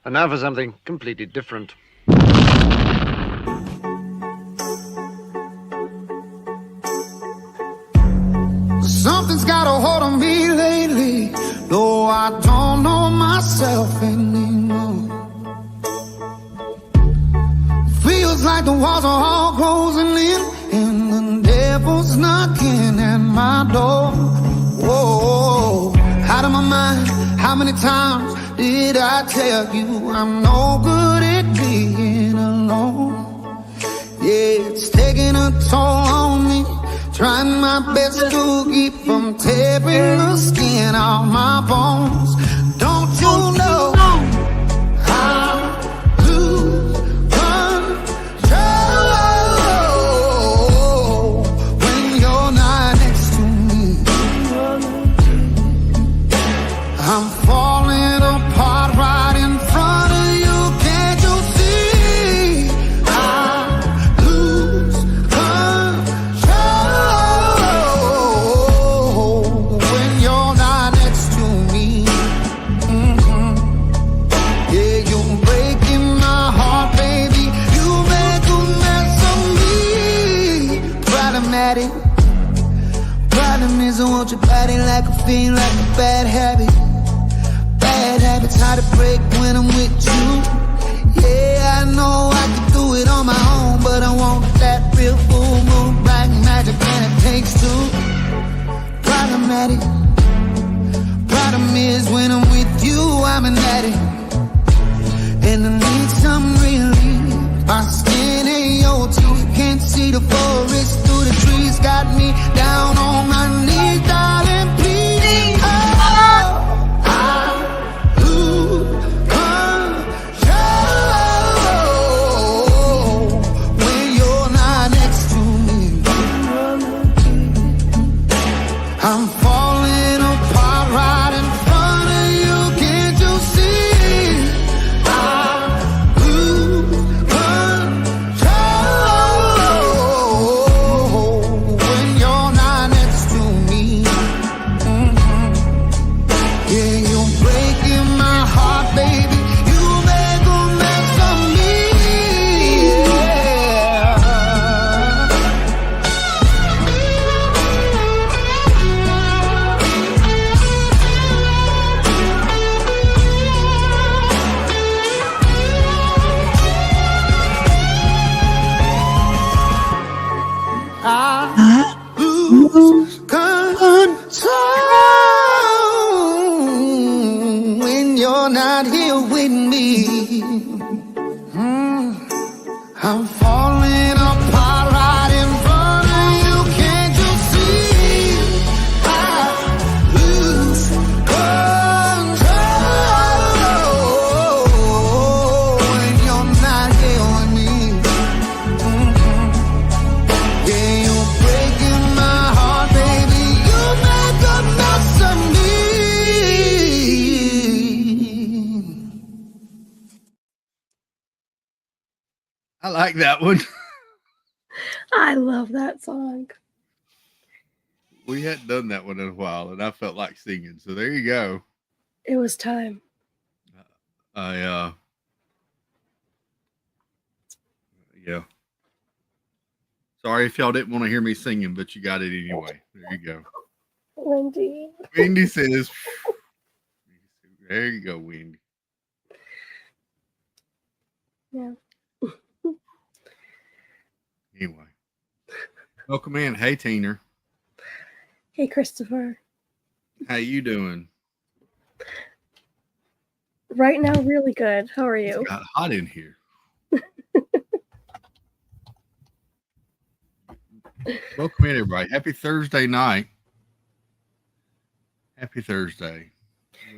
And now for something completely different. Something's got a hold on me lately, though I don't know myself anymore. Feels like the walls are all closing in, and the devil's knocking at my door. Whoa, out of my mind, how many times did I tell you I'm no good at being alone? Yeah, it's taking a toll on me, trying my best to keep from tearing the skin off my bones. Don't you know I lose control when you're not next to me? I'm falling apart right in front of you. Can't you see? I lose control when you're not next to me. Yeah, you're breaking my heart, baby. You make a mess of me. Problematic. Problem is I want your body like a fiend, like a bad habit. Bad habits hard to break when I'm with you. Yeah, I know I can do it on my own, but I want that real full moon, black magic, and it takes two. Problematic. Problem is when I'm with you, I'm an addict, and I need some relief. My skin ain't your teeth, can't see the forest through the trees. Got me down on my knees, darling, please. Oh, I lose control when you're not next to me. I'm falling apart right in front of you. Can't you see? I lose control when you're not next to me. Yeah, you're breaking my heart, baby. You make a mess of me. I lose control when you're not here with me. I'm falling apart right in front of you. Can't you see? I lose control when you're not here with me. Yeah, you're breaking my heart, baby. You make a mess of me. I like that one. I love that song. We hadn't done that one in a while, and I felt like singing. So there you go. It was time. Yeah. Sorry if y'all didn't want to hear me singing, but you got it anyway. There you go. Wendy. Wendy says, there you go, Wendy. Yeah. Anyway. Welcome in. Hey, Tina. Hey, Christopher. How you doing? Right now, really good. How are you? It's got hot in here. Welcome in, everybody. Happy Thursday night. Happy Thursday.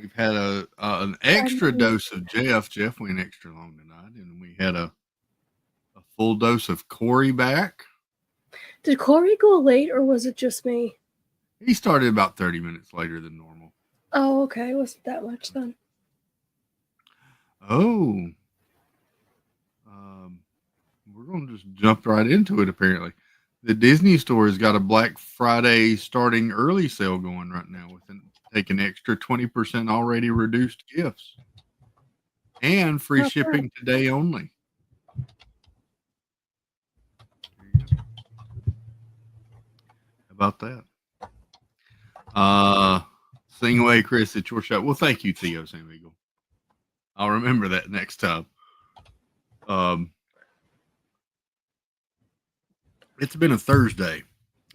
We've had an extra dose of Jeff. Jeff went extra long tonight, and we had a full dose of Cory back. Did Cory go late, or was it just me? He started about 30 minutes later than normal. Oh, okay. It wasn't that much then. Oh. We're going to just jump right into it, apparently. The Disney store has got a Black Friday starting early sale going right now with take an extra 20% already reduced gifts. and free Not shipping bad. today only. How about that? Sing away, Chris. It's your show. Well, thank you, Theo Sam Eagle. I'll remember that next time. It's been a Thursday.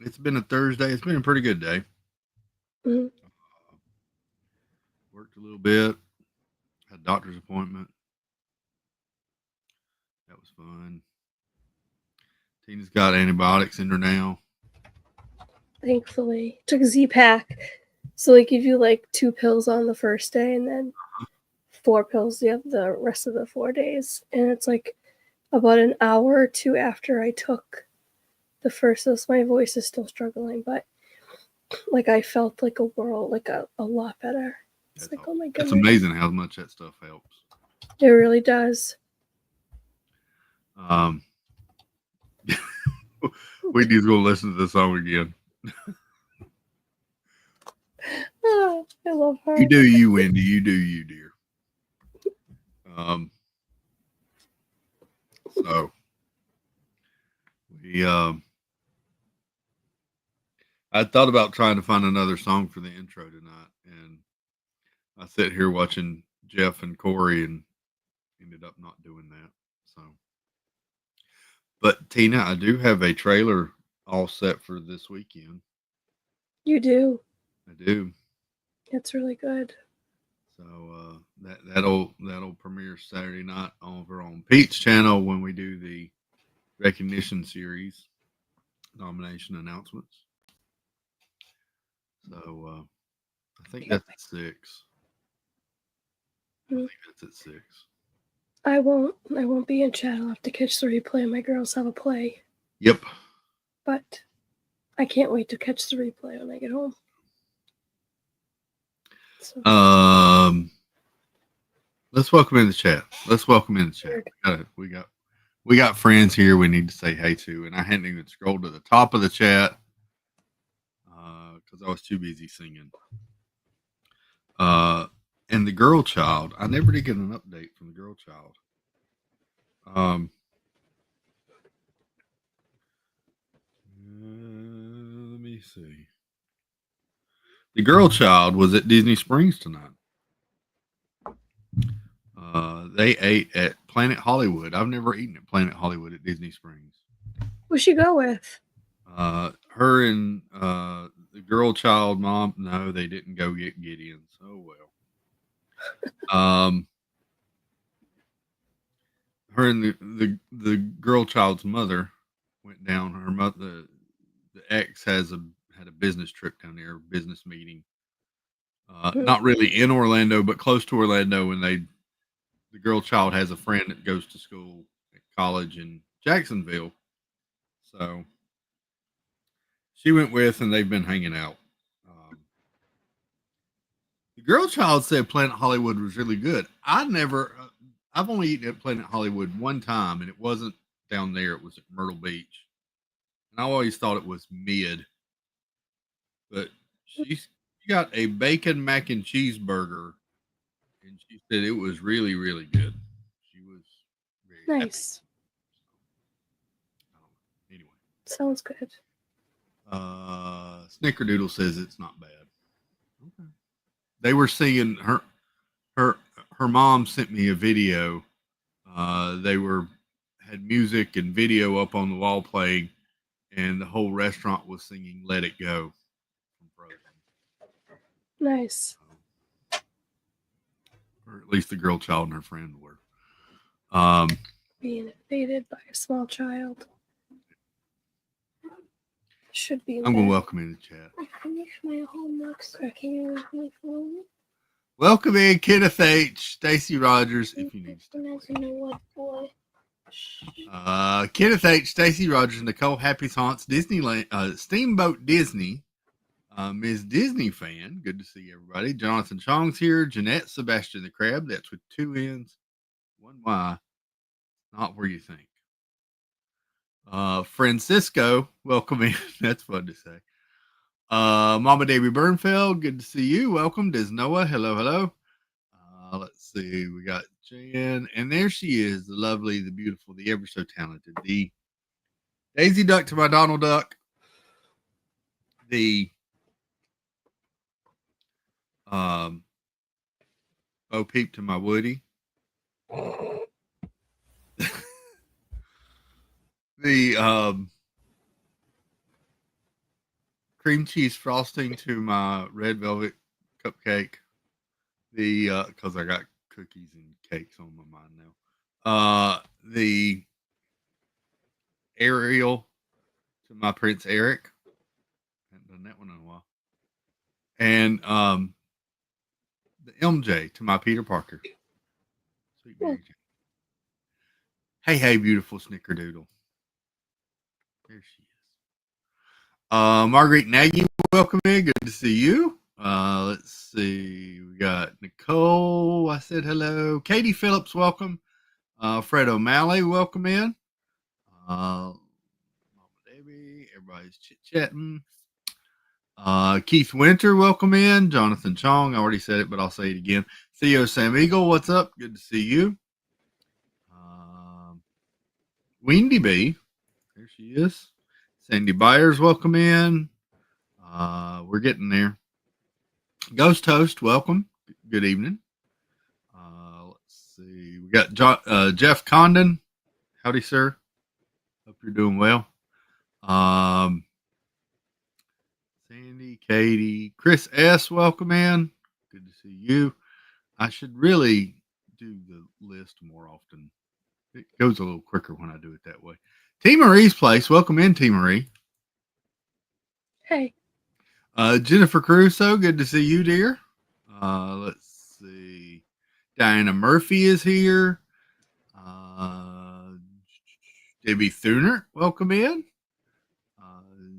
It's been a pretty good day. Mhm. Worked a little bit. Had a doctor's appointment. That was fun. Tina's got antibiotics in her now. Thankfully, took a Z-Pack, so they give you like 2 pills on the first day, and then 4 pills the rest of the 4 days. And it's like about an hour or 2 after I took the first dose. My voice is still struggling, but like I felt like a world, like a lot better. It's like, oh my It's goodness, amazing how much that stuff helps. it really does. We need to go listen to the song again. I love her. You do you, Wendy. You do you, dear. So we I thought about trying to find another song for the intro tonight, and I sit here watching Jeff and Cory and ended up not doing that. So, but Tina, I do have a trailer all set for this weekend. You do. I do. It's really good. So that'll premiere Saturday night over on Pete's channel when we do the recognition series nomination announcements. So I think that's at 6. I think that's at 6. I won't be in chat. I'll have to catch the replay. My girls have a play. Yep. But I can't wait to catch the replay when I get home. So. Let's welcome in the chat. We got friends here we need to say hey to, and I hadn't even scrolled to the top of the chat because I was too busy singing. And the girl child, I never did get an update from the girl child. Let me see. The girl child was at Disney Springs tonight. They ate at Planet Hollywood. I've never eaten at Planet Hollywood at Disney Springs. Who'd she go with? Her and the girl child mom. No, they didn't go get Gideon. Oh well. Her and the girl child's mother went down. Her mother, the ex, had a business trip down there, business meeting. Not really in Orlando, but close to Orlando, and the girl child has a friend that goes to school at college in Jacksonville. So she went with, and they've been hanging out. The girl child said Planet Hollywood was really good. I've only eaten at Planet Hollywood one time, and it wasn't down there. It was at Myrtle Beach. And I always thought it was mid. But she got a bacon mac and cheese burger, and she said it was really, really good. She was very Nice. happy. Anyway. Sounds good. Snickerdoodle says it's not bad. Okay. They were singing her mom sent me a video. They had music and video up on the wall playing, and the whole restaurant was singing "Let It Go" from Frozen. Nice. Or at least the girl child and her friend were. Being invaded by a small child. Should be. I'm going to welcome in the chat. I finished my homework, so can you use my phone? Welcome in Kenneth H, Stacy Rogers, if you need to. Kenneth H, Stacy Rogers, Nicole Happy Haunts, Disneyland, Steamboat Disney, Ms. Disney fan. Good to see everybody. Jonathan Chong's here. Jeanette Sebastian the Crab. That's with 2 N's, 1 Y. Not where you think. Francisco, welcome in. That's fun to say. Mama Davy Burnfeld, good to see you. Welcome. Des Noah, hello. Let's see. We got Jan, and there she is, the lovely, the beautiful, the ever so talented, the Daisy Duck to my Donald Duck, the Bo Peep to my Woody, the cream cheese frosting to my red velvet cupcake. The because I got cookies and cakes on my mind now. The Ariel to my Prince Eric. I haven't done that one in a while. And the MJ to my Peter Parker. Sweet Mary Jane. Hey, beautiful snickerdoodle. There she is. Marguerite Nagy, welcome in. Good to see you. Let's see. We got Nicole. I said hello. Katie Phillips, welcome. Fred O'Malley, welcome in. Mama Debbie, everybody's chit-chatting. Keith Winter, welcome in. Jonathan Chong, I already said it, but I'll say it again. Theo Sam Eagle, what's up? Good to see you. Wendy B, there she is. Sandy Byers, welcome in. We're getting there. Ghost Host, welcome. Good evening. Let's see. We got Jeff Condon. Howdy, sir. Hope you're doing well. Sandy, Katie, Chris S, welcome in. Good to see you. I should really do the list more often. It goes a little quicker when I do it that way. T. Marie's Place, welcome in, T. Marie. Hey. Jennifer Caruso, good to see you, dear. Let's see. Diana Murphy is here. Debbie Thuner, welcome in.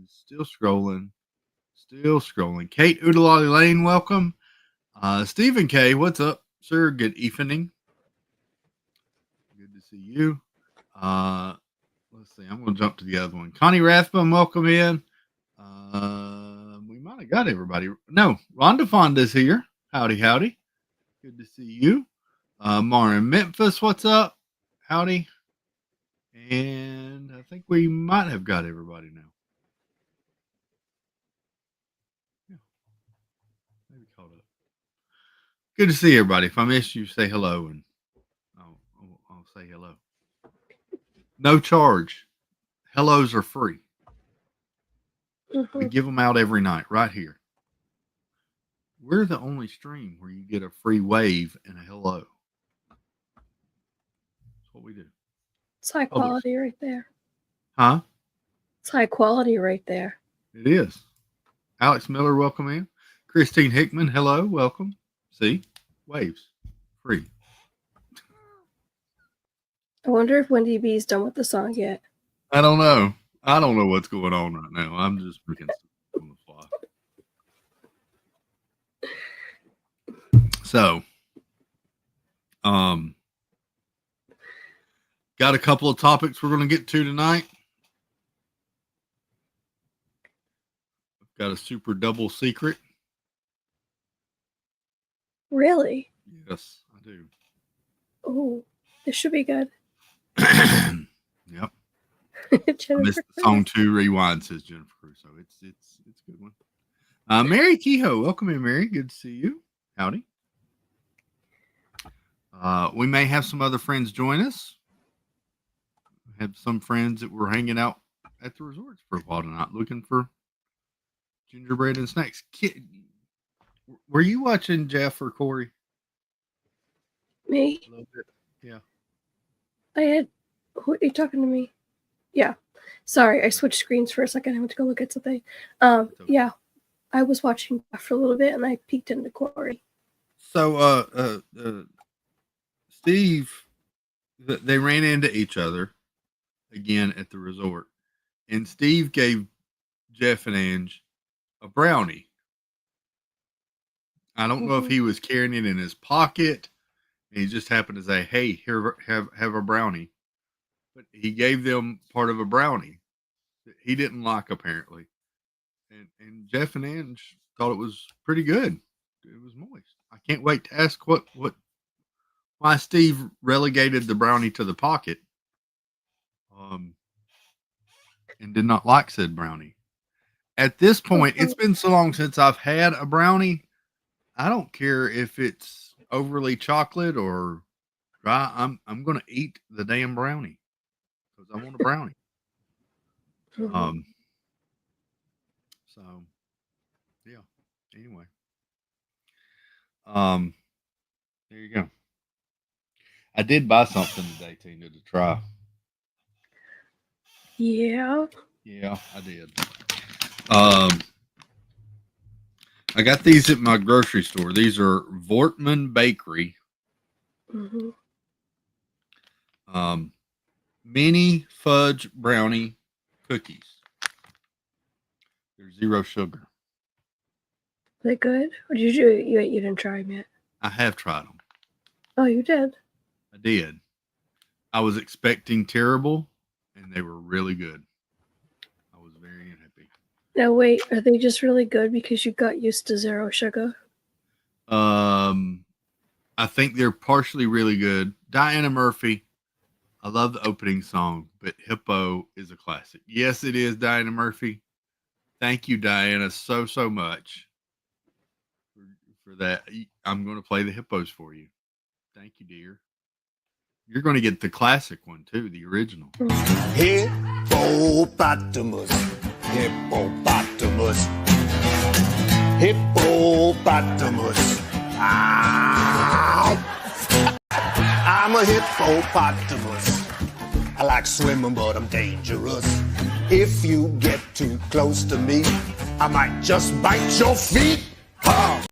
Still scrolling. Kate Udalali Lane, welcome. Stephen K, what's up, sir? Good evening. Good to see you. Let's see. I'm going to jump to the other one. Connie Rathbun, welcome in. We might have got everybody. No, Rhonda Fonda's here. Howdy. Good to see you. Marin Memphis, what's up? Howdy. And I think we might have got everybody now. Yeah. Maybe caught up. Good to see everybody. If I missed you, say hello, and I'll say hello. No charge. Hellos are free. Mm-hmm. We give them out every night right here. We're the only stream where you get a free wave and a hello. That's what we do. It's high quality right there. Huh? It's high quality right there. It is. Alex Miller, welcome in. Christine Hickman, hello, welcome. See? Waves. Free. I wonder if Wendy B's done with the song yet. I don't know. I don't know what's going on right now. I'm just freaking on the fly. So, got a couple of topics we're going to get to tonight. I've got a super double secret. Really? Yes, I do. Oh, this should be good. Yep. I missed the song 2 rewind, says Jennifer Crusoe. It's a good one. Mary Kehoe, welcome in, Mary. Good to see you. Howdy. We may have some other friends join us. We have some friends that were hanging out at the resorts for a while tonight, looking for gingerbread and snacks. Were you watching Jeff or Cory? Me? A little bit. Yeah. Who are you talking to me? Yeah. Sorry, I switched screens for a second. I went to go look at something. Yeah. I was watching for a little bit and I peeked into Cory. So, Steve, they ran into each other again at the resort, and Steve gave Jeff and Ange a brownie. I don't know if he was carrying it in his pocket, and he just happened to say, "Hey, here, have a brownie." But he gave them part of a brownie that he didn't like, apparently. And Jeff and Ange thought it was pretty good. It was moist. I can't wait to ask what why Steve relegated the brownie to the pocket, um, and did not like said brownie. At this point, it's been so long since I've had a brownie. I don't care if it's overly chocolate or dry. I'm going to eat the damn brownie because I want a brownie. Mhm. So yeah. Anyway, um, there you go. I did buy something today, Tina, to try. Yeah. Yeah, I did. Um, I got these at my grocery store. These are Vortman Bakery Hmm. um, mini fudge brownie cookies. They're zero sugar. They good? Or did you didn't try them yet? I have tried them. Oh, you did. I did. I was expecting terrible, and they were really good. I was very happy. Now wait, are they just really good because you got used to zero sugar? Um, I think they're partially really good. Diana Murphy. I love the opening song, but Hippo is a classic. Yes, it is Diana Murphy. Thank you, Diana, so much for that. I'm going to play the hippos for you. Thank you, dear. You're going to get the classic one too, the original. Hippopotamus, hippopotamus, hippopotamus. Ow! I'm a hippopotamus. I like swimming, but I'm dangerous. If you get too close to me, I might just bite your feet. I'm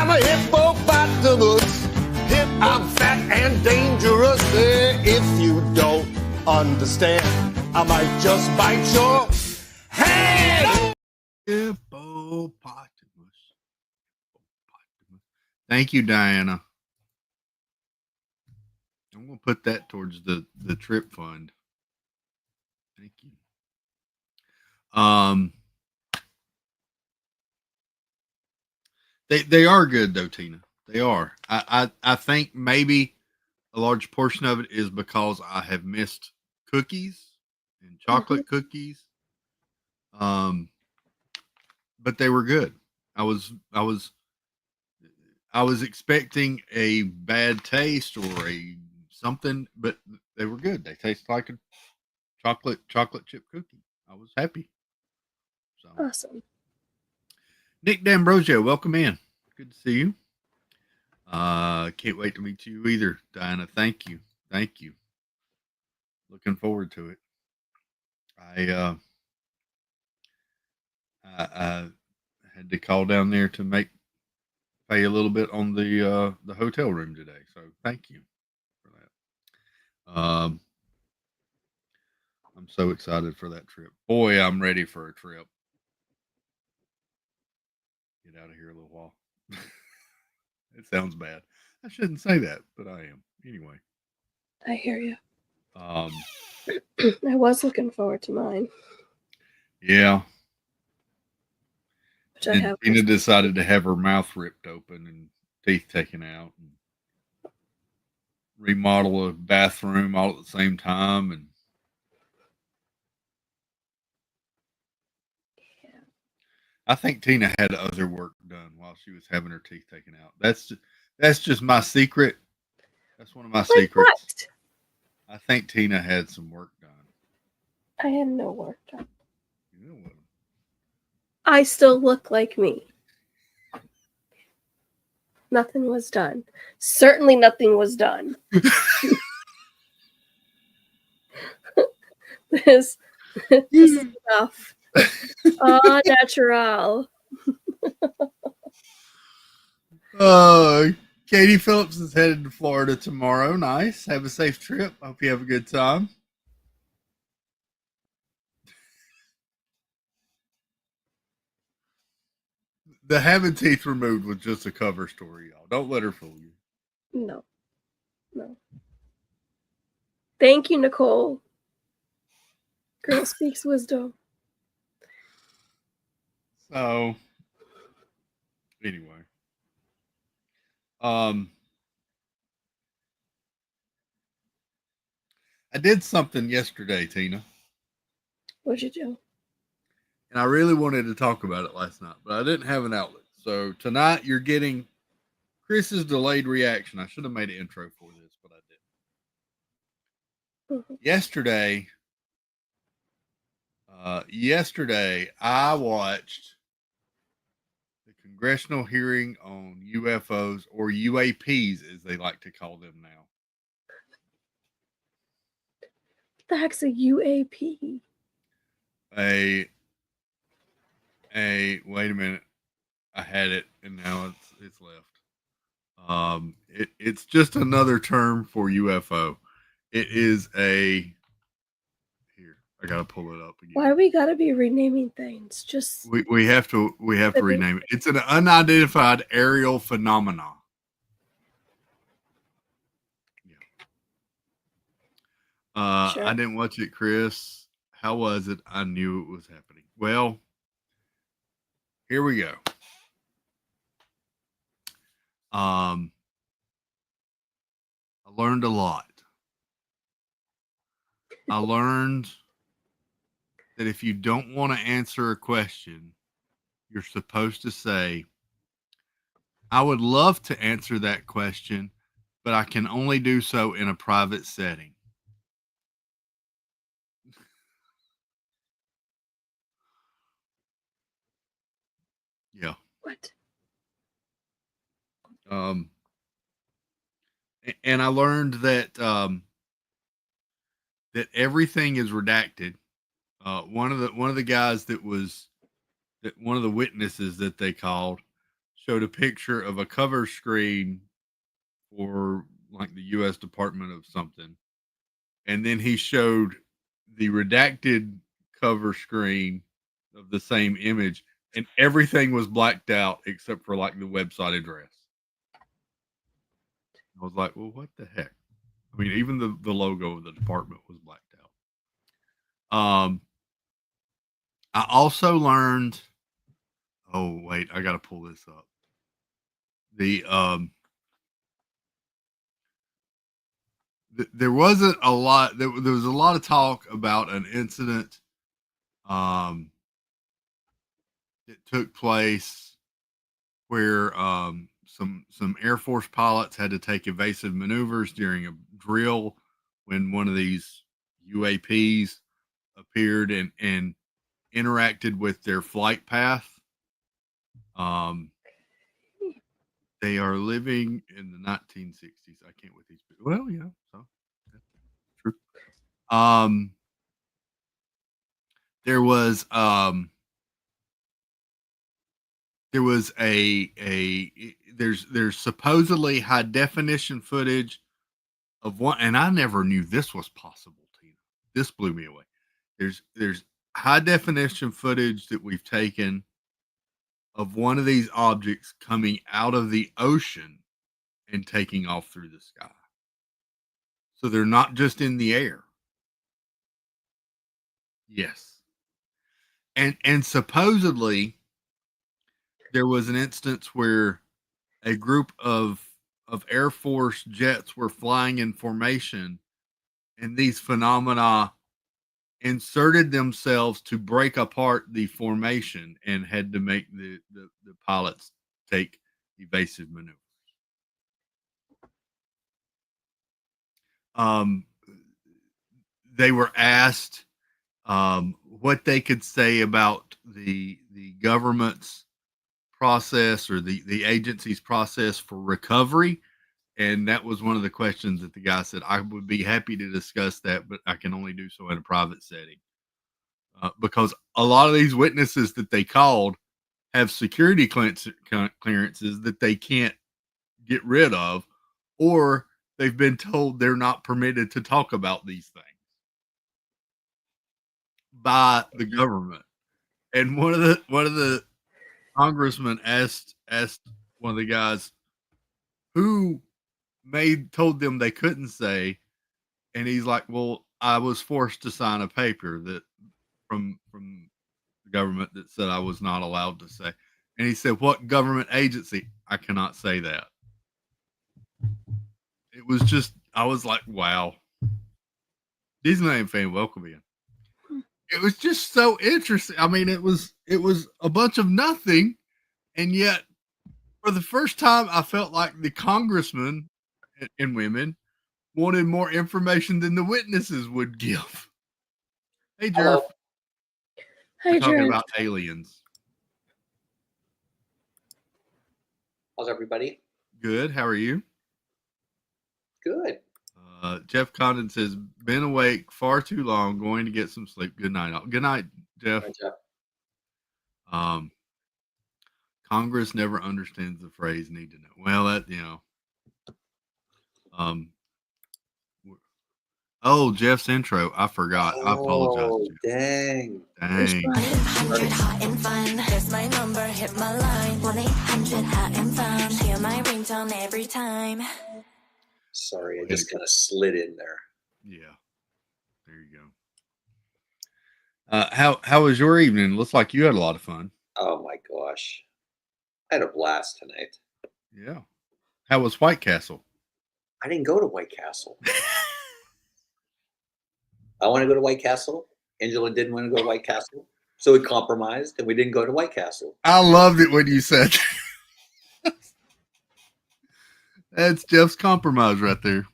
a hippopotamus. I'm fat and dangerous. If you don't understand, I might just bite your hand. Hippopotamus. Thank you, Diana. I'm going to put that towards the trip fund. Thank you. They are good though, Tina. They are. I think maybe a large portion of it is because I have missed cookies and chocolate cookies. But they were good. I was I was I was expecting a bad taste or a something, but they were good. They taste like a chocolate chip cookie. I was happy. So Awesome. Nick D'Ambrosio, welcome in. Good to see you. Can't wait to meet you either, Diana. Thank you. Thank you. Looking forward to it. I had to call down there to pay a little bit on the hotel room today. So thank you for that. I'm so excited for that trip. Boy, I'm ready for a trip. Get out of here a little while. It sounds bad. I shouldn't say that, but I am. Anyway. I hear you. Um, I was looking forward to mine. Yeah. Which I have. Tina decided to have her mouth ripped open and teeth taken out and remodel a bathroom all at the same time. And Yeah. I think Tina had other work done while she was having her teeth taken out. That's just my secret. That's one of my Like secrets. what? I think Tina had some work done. I had no work done. You know what? I still look like me. Nothing was done. Certainly nothing was done. This is enough. Natural. Katie Phillips is headed to Florida tomorrow. Nice. Have a safe trip. Hope you have a good time. The having teeth removed was just a cover story, y'all. Don't let her fool you. No. Thank you, Nicole. Girl speaks wisdom. So, anyway, um, I did something yesterday, Tina, What'd you do? and I really wanted to talk about it last night, but I didn't have an outlet. So tonight you're getting Chris's delayed reaction. I should have made an intro for this, but I didn't. Mhm. Yesterday I watched the congressional hearing on UFOs, or UAPs as they like to call them now. What the heck's a UAP? A wait a minute. I had it and now it's left. It's just another term for UFO. It is a here. I gotta pull it up again. Why we gotta be renaming things? Just We have to rename it. It's an unidentified aerial phenomenon. Yeah. Sure. I didn't watch it, Chris. How was it? I knew it was happening. Well, here we go. I learned a lot. I learned that if you don't want to answer a question, you're supposed to say, I would love to answer that question, but I can only do so in a private setting. Yeah. What? And I learned that that everything is redacted. One of the guys that was that one of the witnesses that they called showed a picture of a cover screen for like the U.S. Department of something, and then he showed the redacted cover screen of the same image, and everything was blacked out except for like the website address. I was like, well, what the heck? I mean, even the logo of the department was blacked out. I also learned. Oh wait, I got to pull this up. There wasn't a lot. There was a lot of talk about an incident that took place where some Air Force pilots had to take evasive maneuvers during a drill when one of these UAPs appeared and interacted with their flight path. They are living in the 1960s. I can't with these people. Well, yeah, so that's true. There was there's supposedly high definition footage of one, and I never knew this was possible, Tina. This blew me away. There's high definition footage that we've taken of one of these objects coming out of the ocean and taking off through the sky. So they're not just in the air. Yes. And supposedly there was an instance where a group of Air Force jets were flying in formation, and these phenomena inserted themselves to break apart the formation and had to make the pilots take evasive maneuvers. They were asked what they could say about the government's process, or the agency's process for recovery. And that was one of the questions that the guy said, I would be happy to discuss that, but I can only do so in a private setting. Because a lot of these witnesses that they called have security clearances that they can't get rid of, or they've been told they're not permitted to talk about these things by the government. And one of the congressmen asked one of the guys who told them they couldn't say, and he's like, well, I was forced to sign a paper that from the government that said I was not allowed to say. And he said, what government agency? I cannot say that. It was just, I was like, wow. Disneyland fan, welcome in. It was just so interesting. I mean, it was a bunch of nothing, and yet for the first time, I felt like the congressmen and women wanted more information than the witnesses would give. Hey, Jerf. Hello. We're Hi, talking Jared. about aliens. How's everybody? Good. How are you? Good. Jeff Condon says, been awake far too long, going to get some sleep. Good night. Good night, Jeff. Hi, Jeff. Congress never understands the phrase need to know. Well, that, oh, Jeff's intro. I forgot. I apologize, Jeff. Dang. Dang. 100 hot and fun. Here's my number, hit my line. 1-800 hot and fun. Hear my ringtone every time. Sorry, I just kind of slid in there. Yeah. There you go. How was your evening? Looks like you had a lot of fun. Oh my gosh. I had a blast tonight. Yeah. How was White Castle? I didn't go to White Castle. I want to go to White Castle. Angela didn't want to go to White Castle. So we compromised and we didn't go to White Castle. I loved it when you said that. That's Jeff's compromise right there.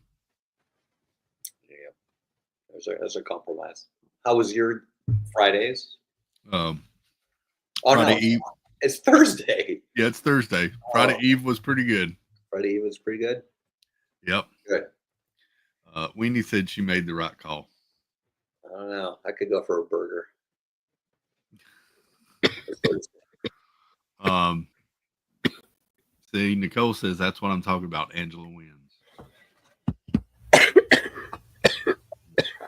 Yeah. There's a compromise. How was your Fridays? Oh, Friday no. Eve. It's Thursday. Yeah, it's Thursday. Friday Eve was pretty good. Friday Eve was pretty good? Yep. Good. Weenie said she made the right call. I don't know. I could go for a burger. See, Nicole says that's what I'm talking about. Angela wins. I'll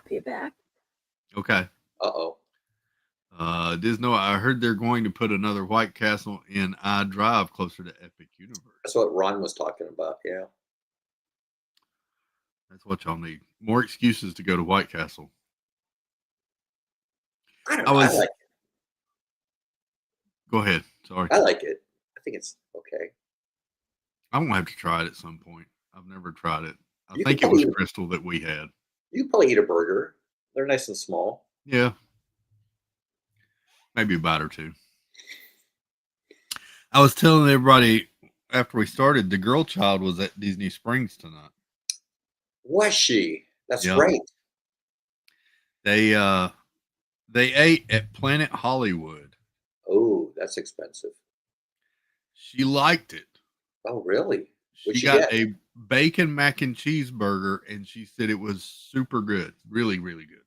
be back. Okay. Uh-oh. Disney, I heard they're going to put another White Castle in iDrive closer to Epic Universe. That's what Ron was talking about. Yeah. That's what y'all need. More excuses to go to White Castle. I don't know. I like it. Go ahead. Sorry. I like it. I think it's okay. I'm going to have to try it at some point. I've never tried it. I You think can it was probably- Crystal that we had. You can probably eat a burger. They're nice and small. Yeah. Maybe a bite or two. I was telling everybody after we started, the girl child was at Disney Springs tonight. Was she? That's Yeah. right. They ate at Planet Hollywood. Oh, that's expensive. She liked it. Oh, really? She What'd she got get? a bacon mac and cheese burger, and she said it was super good. Really, really good.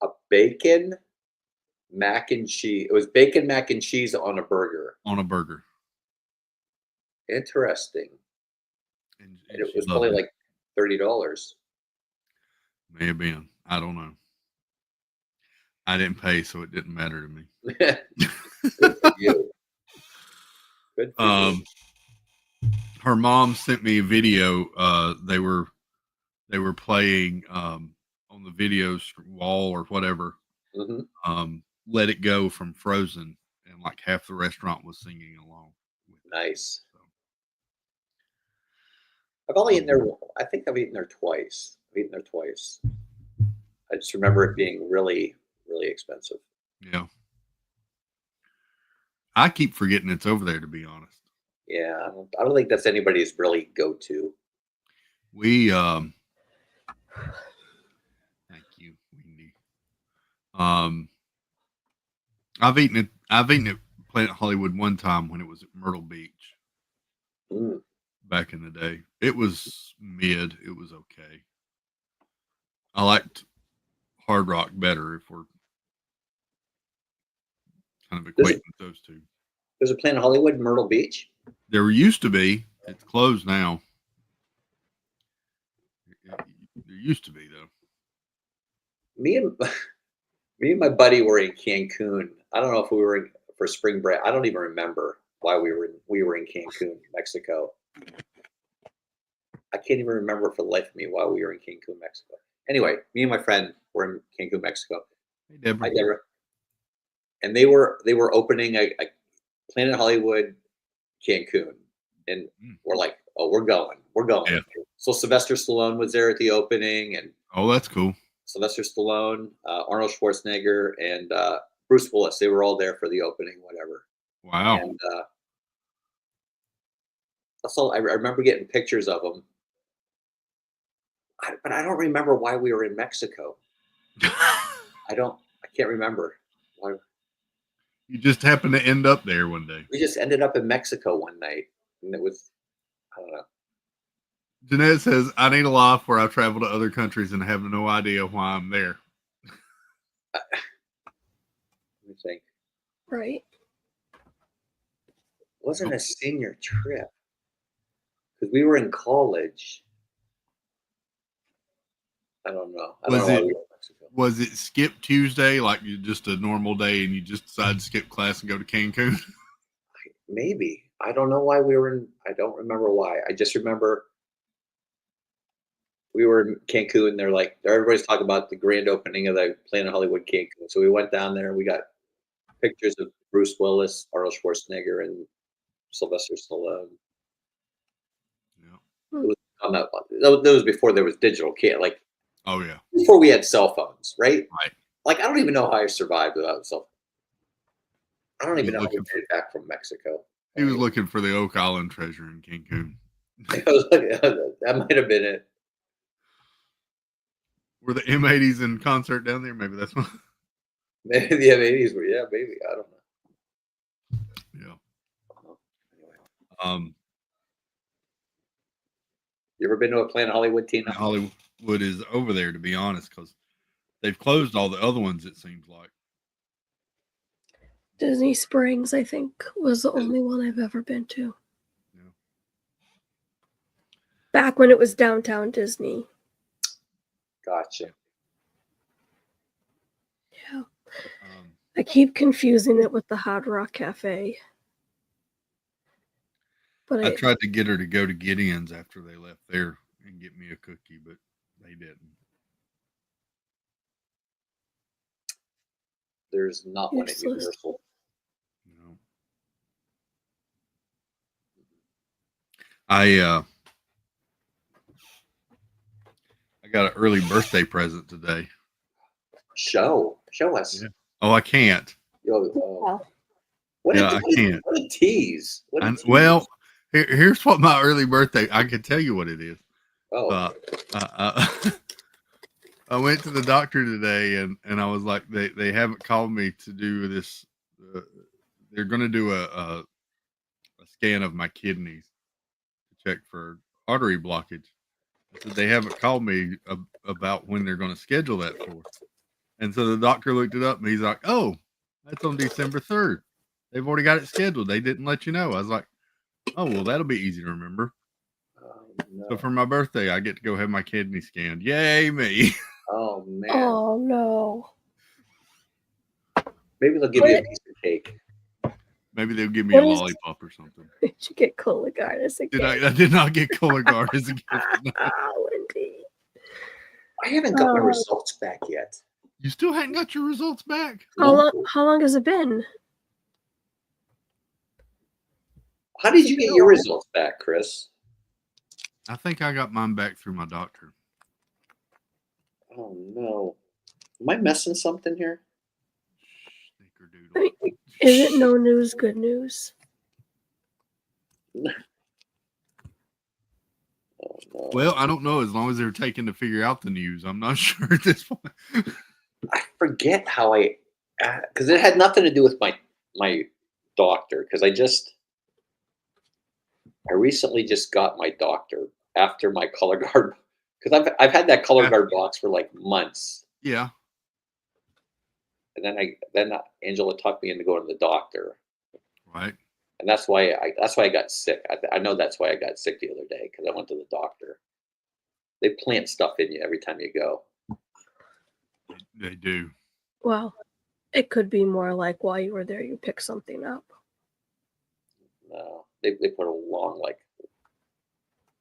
A bacon mac and cheese. It was bacon mac and cheese on a burger. On a burger. Interesting. And And it she was loved probably like $30. May have been. I don't know. I didn't pay, so it didn't matter to me. Good for you. Good for you. Her mom sent me a video. They were playing on the video wall or whatever. Mhm. Let It Go from Frozen, and like half the restaurant was singing along with it. Nice. So, I've only eaten there. I think I've eaten there twice. I just remember it being really, really expensive. yeah. I keep forgetting it's over there, to be honest. Yeah, I don't think that's anybody's really go-to. We thank you, Wendy. I've eaten at Planet Hollywood one time when it was at Myrtle Beach Mm. back in the day. It was mid. It was okay. I liked Hard Rock better if we're kind of equating those two. There's a Planet Hollywood in Myrtle Beach. There used to be. It's closed now. There used to be, though. Me and my buddy were in Cancun. I don't know if we were in for spring break. I don't even remember why we were in Cancun, Mexico. I can't even remember for the life of me why we were in Cancun, Mexico. Anyway, me and my friend were in Cancun, Mexico. Hey, Deborah. Hi, Deborah. And they were opening a Planet Hollywood Cancun, and we're like, oh, we're going. Yeah. So Sylvester Stallone was there at the opening, and Oh, that's cool. Sylvester Stallone, Arnold Schwarzenegger, and Bruce Willis. They were all there for the opening, whatever. Wow. And also, I remember getting pictures of them, but I don't remember why we were in Mexico. I can't remember. Why. You just happened to end up there one day. We just ended up in Mexico one night, and it was, I don't know. Jeanette says, I need a life where I travel to other countries and have no idea why I'm there. Let me think. Right. It wasn't a senior trip because we were in college. I don't know. I don't know why we were in Mexico. Was it Skip Tuesday, like you just a normal day and you just decided to skip class and go to Cancun? Maybe. I don't know why we were in. I don't remember why. I just remember we were in Cancun. They're like, everybody's talking about the grand opening of the Planet Hollywood Cancun. So we went down there and we got pictures of Bruce Willis, Arnold Schwarzenegger, and Sylvester Stallone. Yeah. It was on that was before there was digital like Oh yeah. before we had cell phones, right? Right. Like I don't even know how I survived without a cell phone. I don't even know how we Looking made it back from Mexico. He was looking for the Oak Island treasure in Cancun. That might have been it. Were the M80s in concert down there? Maybe that's one. Maybe the M80s were, yeah, maybe. I don't know. Yeah. Anyway. You ever been to a Planet Hollywood, Tina? Hollywood is over there, to be honest, because they've closed all the other ones, it seems like. Disney Springs, I think, was the only one I've ever been to. Yeah. Back when it was downtown Disney. Gotcha. Yeah. I keep confusing it with the Hard Rock Cafe. But I tried to get her to go to Gideon's after they left there and get me a cookie, but they didn't. There's not one at Universal. No. I got an early birthday present today. Show us. Yeah. Oh, I can't. Yo, I can't. What a tease. Well, here's what my early birthday. I can tell you what it is. Oh. I went to the doctor today, and I was like, they haven't called me to do this. They're going to do a scan of my kidneys to check for artery blockage. I said they haven't called me about when they're going to schedule that for. And so the doctor looked it up, and he's like, "Oh, that's on December 3rd. They've already got it scheduled. They didn't let you know." I was like, "Oh, well, that'll be easy to remember." No. So for my birthday, I get to go have my kidney scanned. Yay, me! Oh man. Oh no. Maybe they'll give you a piece of cake. Maybe they'll give me a lollipop or something. Did you get Cologardas again? I did not get Cologardas again. Wendy. I haven't got my results back yet. You still hadn't got your results back? How long has it been? How did you get your results back, Chris? I think I got mine back through my doctor. Oh no. Am I missing something here? I mean, is it no news, good news? Oh, no. Well, I don't know. As long as they're taking to figure out the news, I'm not sure at this point. I forget how because it had nothing to do with my doctor. Because I recently just got my doctor after my color guard. Because I've had that color guard box for like months. Yeah. And then Angela talked me into going to the doctor. Right. And that's why I got sick. I know that's why I got sick the other day, because I went to the doctor. They plant stuff in you every time you go. They do. Well, it could be more like while you were there, you picked something up. No, they put a long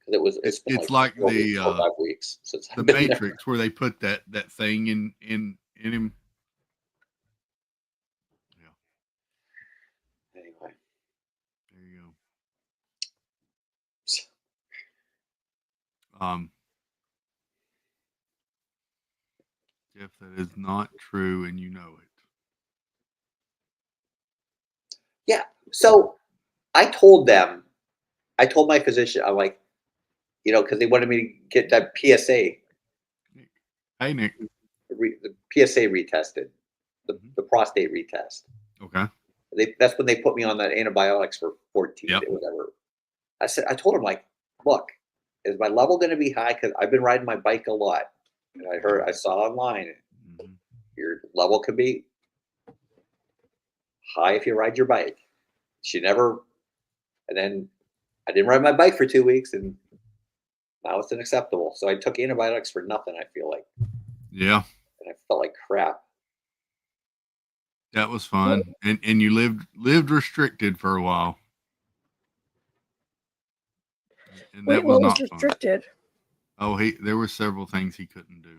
because it's like the 4 5 weeks since the I've been Matrix there. where they put that thing in him. Yeah. Anyway, there you go. Jeff, that is not true, and you know it. Yeah. So I told my physician, I'm like, because they wanted me to get that PSA, Hey, Nick. the PSA retested, the prostate retest. Okay. That's when they put me on that antibiotics for 14 Yep. days, whatever. I told him, like, look, is my level going to be high? Because I've been riding my bike a lot, and I saw online your level could be high if you ride your bike. And then I didn't ride my bike for 2 weeks, and now it's unacceptable. So I took antibiotics for nothing. I feel like, Yeah, and I felt like crap. that was fun, and you lived restricted for a while, and Wait, that was what was not fun. restricted? Oh, there were several things he couldn't do.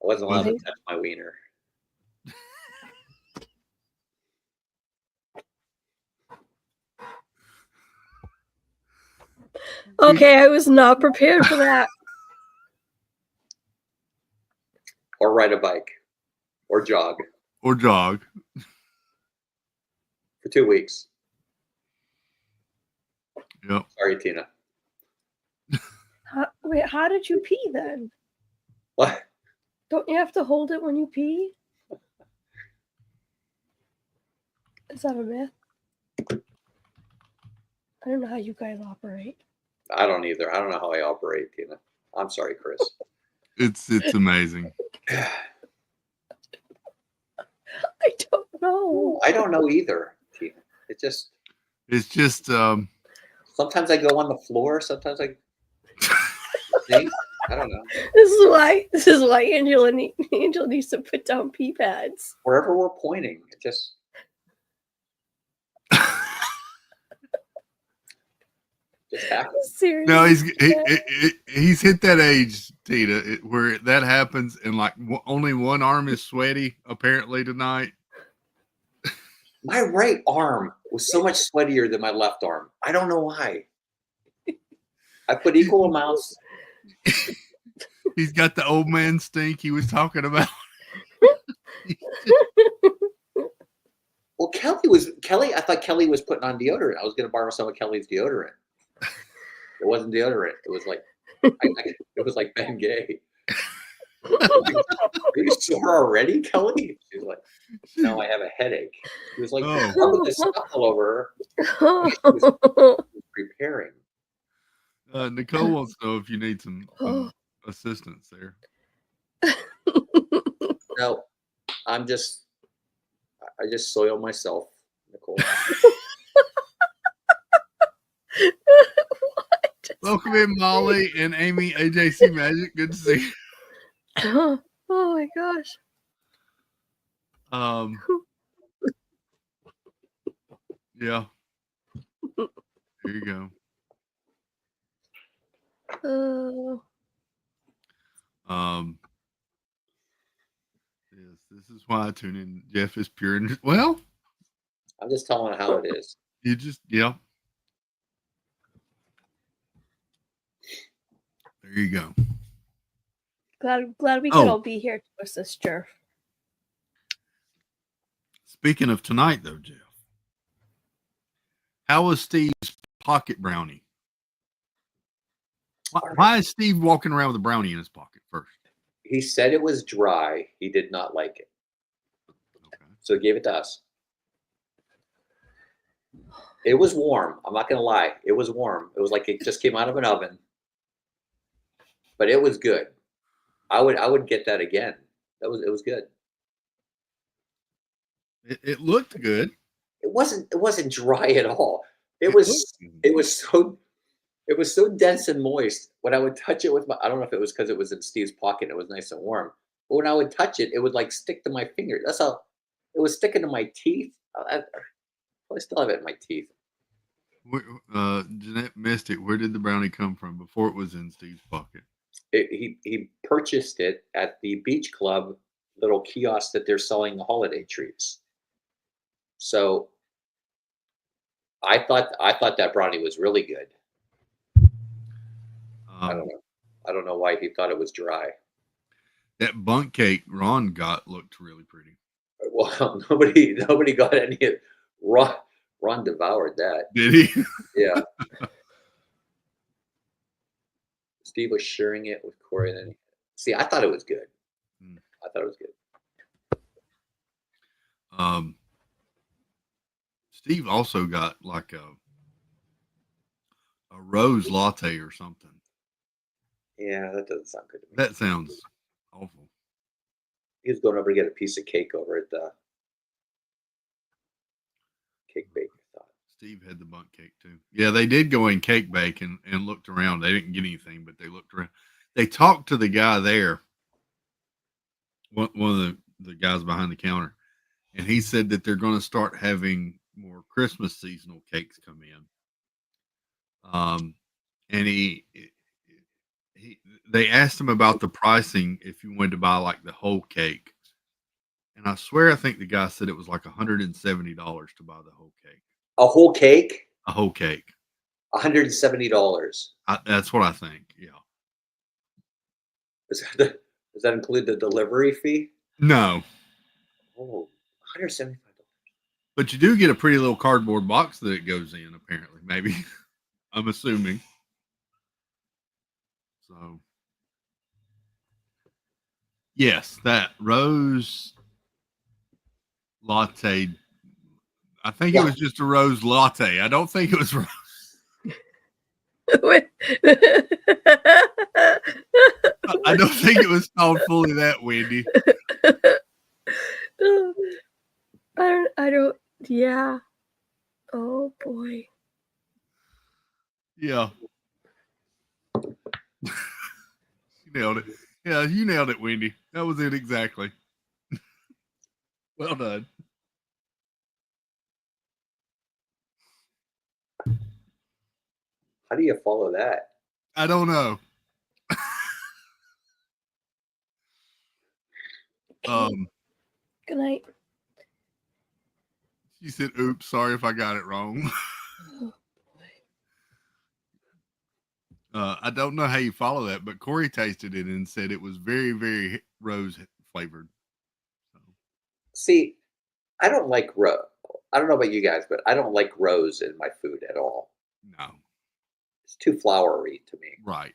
I wasn't allowed to Right. touch my wiener. Okay, I was not prepared for that. Or ride a bike. Or jog Or jog. for 2 weeks. Yep. Sorry, Tina. Wait, how did you pee then? What? Don't you have to hold it when you pee? Is that a myth? I don't know how you guys operate. I don't either. I don't know how I operate, Tina. I'm sorry, Chris. It's amazing. I don't know. I don't know either, Tina. It's just sometimes I go on the floor. Sometimes I think. I don't know. This is why Angela needs to put down pee pads. Wherever we're pointing, it just happens. Seriously. no, he's hit that age, Tina, where that happens, and like only one arm is sweaty apparently tonight. My right arm was so much sweatier than my left arm. I don't know why. I put equal amounts. He's got the old man stink he was talking about. Well, Kelly. I thought Kelly was putting on deodorant. I was going to borrow some of Kelly's deodorant. It wasn't deodorant. It was like it was like Bengay. Are you sore already, Kelly? She's like, no, I have a headache. She was like, rubbing this stuff all over her. She was preparing. Nicole wants to know if you need some assistance there. No, I just soil myself, Nicole. Welcome in, Molly and Amy, AJC Magic. Good to see you. Oh my gosh. Yeah. There you go. Yes, this is why I tune in. Jeff is pure and well. I'm just telling how it is. You just There you go. Glad we could all be here to assist Jeff. Speaking of tonight, though, Jeff, how was Steve's pocket brownie? Why is Steve walking around with a brownie in his pocket first? He said it was dry. He did not like it. Okay. So he gave it to us. It was warm. I'm not going to lie. It was warm. It was like it just came out of an oven. But it was good. I would get that again. It was good. It looked good. It wasn't dry at all. It was so dense and moist. When I would touch it with I don't know if it was because it was in Steve's pocket and it was nice and warm. But when I would touch it, it would like stick to my finger. That's how it was sticking to my teeth. I still have it in my teeth. Jeanette missed it. Where did the brownie come from before it was in Steve's pocket? He purchased it at the beach club little kiosk that they're selling the holiday treats. So I thought that brownie was really good. I don't know why he thought it was dry. That bunk cake Ron got looked really pretty. Well, nobody got any of Ron devoured that. Did he? Yeah. Steve was sharing it with Cory. And then, see, I thought it was good. Mm. I thought it was good. Steve also got like a rose latte or something. Yeah, that doesn't sound good to me. That sounds awful. He was going over to get a piece of cake over at the cake bake. I thought. Steve had the bunk cake too. Yeah, they did go in cake bake and looked around. They didn't get anything, but they looked around. They talked to the guy there, one of the guys behind the counter, and he said that they're going to start having more Christmas seasonal cakes come in. And they asked him about the pricing if you wanted to buy like the whole cake. And I swear, I think the guy said it was like $170 to buy the whole cake. A whole cake? A whole cake. $170. That's what I think. Yeah. Does that include the delivery fee? No. Oh, $175. But you do get a pretty little cardboard box that it goes in, apparently. Maybe. I'm assuming. So. Yes, that rose latte. I think it was just a rose latte. I don't think it was rose. I don't think it was called fully that, Wendy. I don't. Yeah. Oh boy. Yeah. You nailed it. Yeah, you nailed it, Wendy. That was it exactly. Well done. How do you follow that? I don't know. Good night. She said, oops, sorry if I got it wrong. I don't know how you follow that, but Cory tasted it and said it was very, very rose flavored. So. See, I don't like rose. I don't know about you guys, but I don't like rose in my food at all. No. It's too flowery to me. Right.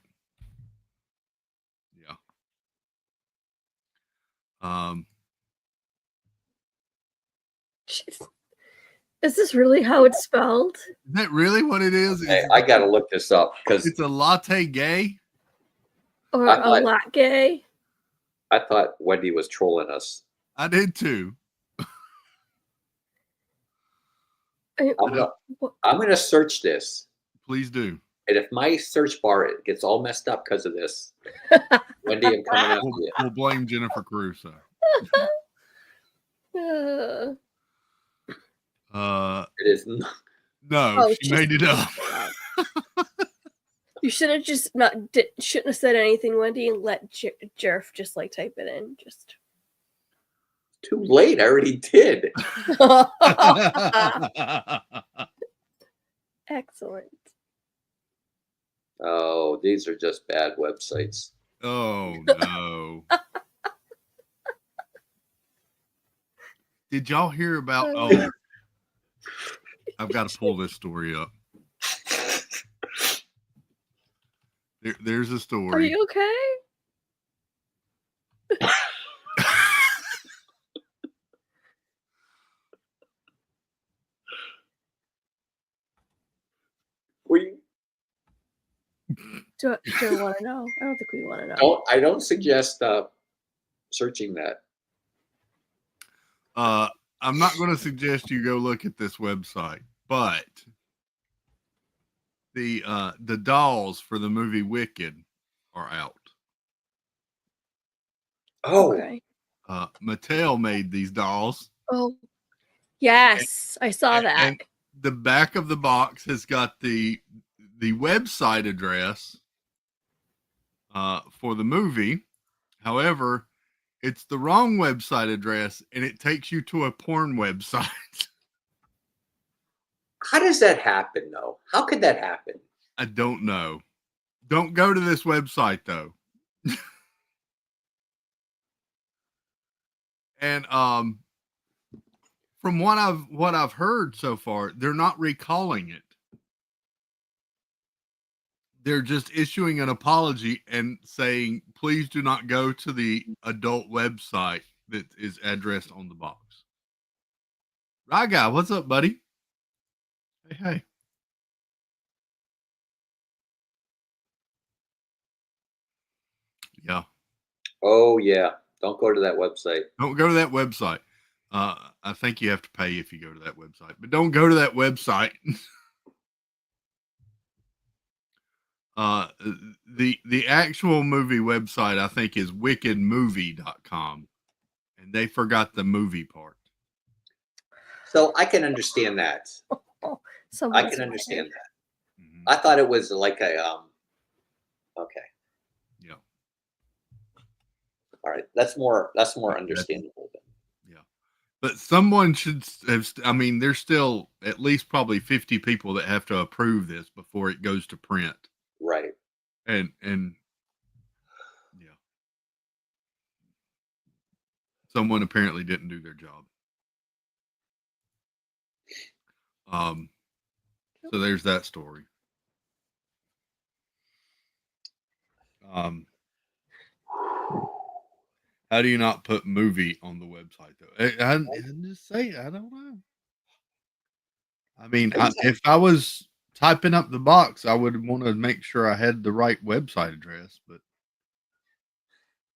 Yeah. Jeez. Is this really how it's spelled? Is that really what it is? Hey, I got to look this up because it's a latte gay? Or a latte? I thought Wendy was trolling us. I did too. I'm going to search this. Please do. And if my search bar gets all messed up because of this, Wendy, I'm coming after you. We'll blame Jennifer Caruso. It is not. No, she made it up. You should have just shouldn't have said anything, Wendy, and let Jerf just like type it in. Just too late. I already did. Excellent. Oh, these are just bad websites. Oh no. Did y'all hear about I've got to pull this story up. There's a story. Are you okay? Do you want to know? I don't think we want to know. I don't suggest searching that. I'm not going to suggest you go look at this website, but the dolls for the movie Wicked are out. Oh, okay. Mattel made these dolls. Oh, yes, I saw that. And the back of the box has got the website address for the movie. However, it's the wrong website address, and it takes you to a porn website. How does that happen, though? How could that happen? I don't know. Don't go to this website, though. And from what I've heard so far, they're not recalling it. They're just issuing an apology and saying, please do not go to the adult website that is addressed on the box. Right guy, what's up, buddy? Hey. Yeah. Oh yeah. Don't go to that website. Don't go to that website. I think you have to pay if you go to that website, but don't go to that website. The actual movie website, I think, is wickedmovie.com, and they forgot the movie part. So I can understand that. I can understand that. Mm-hmm. I thought it was like a okay. Yeah. All right. That's more understandable then. Yeah. But someone should have, I mean, there's still at least probably 50 people that have to approve this before it goes to print. Right. And yeah. Someone apparently didn't do their job. So there's that story. How do you not put movie on the website though? I just say, I don't know. I mean, if I was typing up the box, I would want to make sure I had the right website address, but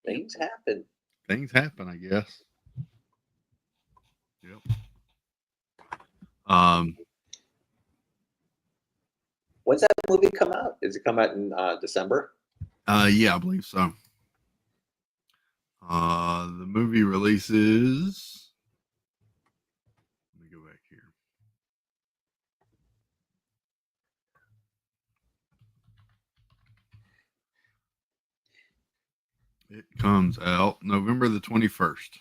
things happen. Things happen, I guess. Yep. When's that movie come out? Does it come out in December? Yeah, I believe so. The movie releases. Let me go back here. It comes out November the 21st.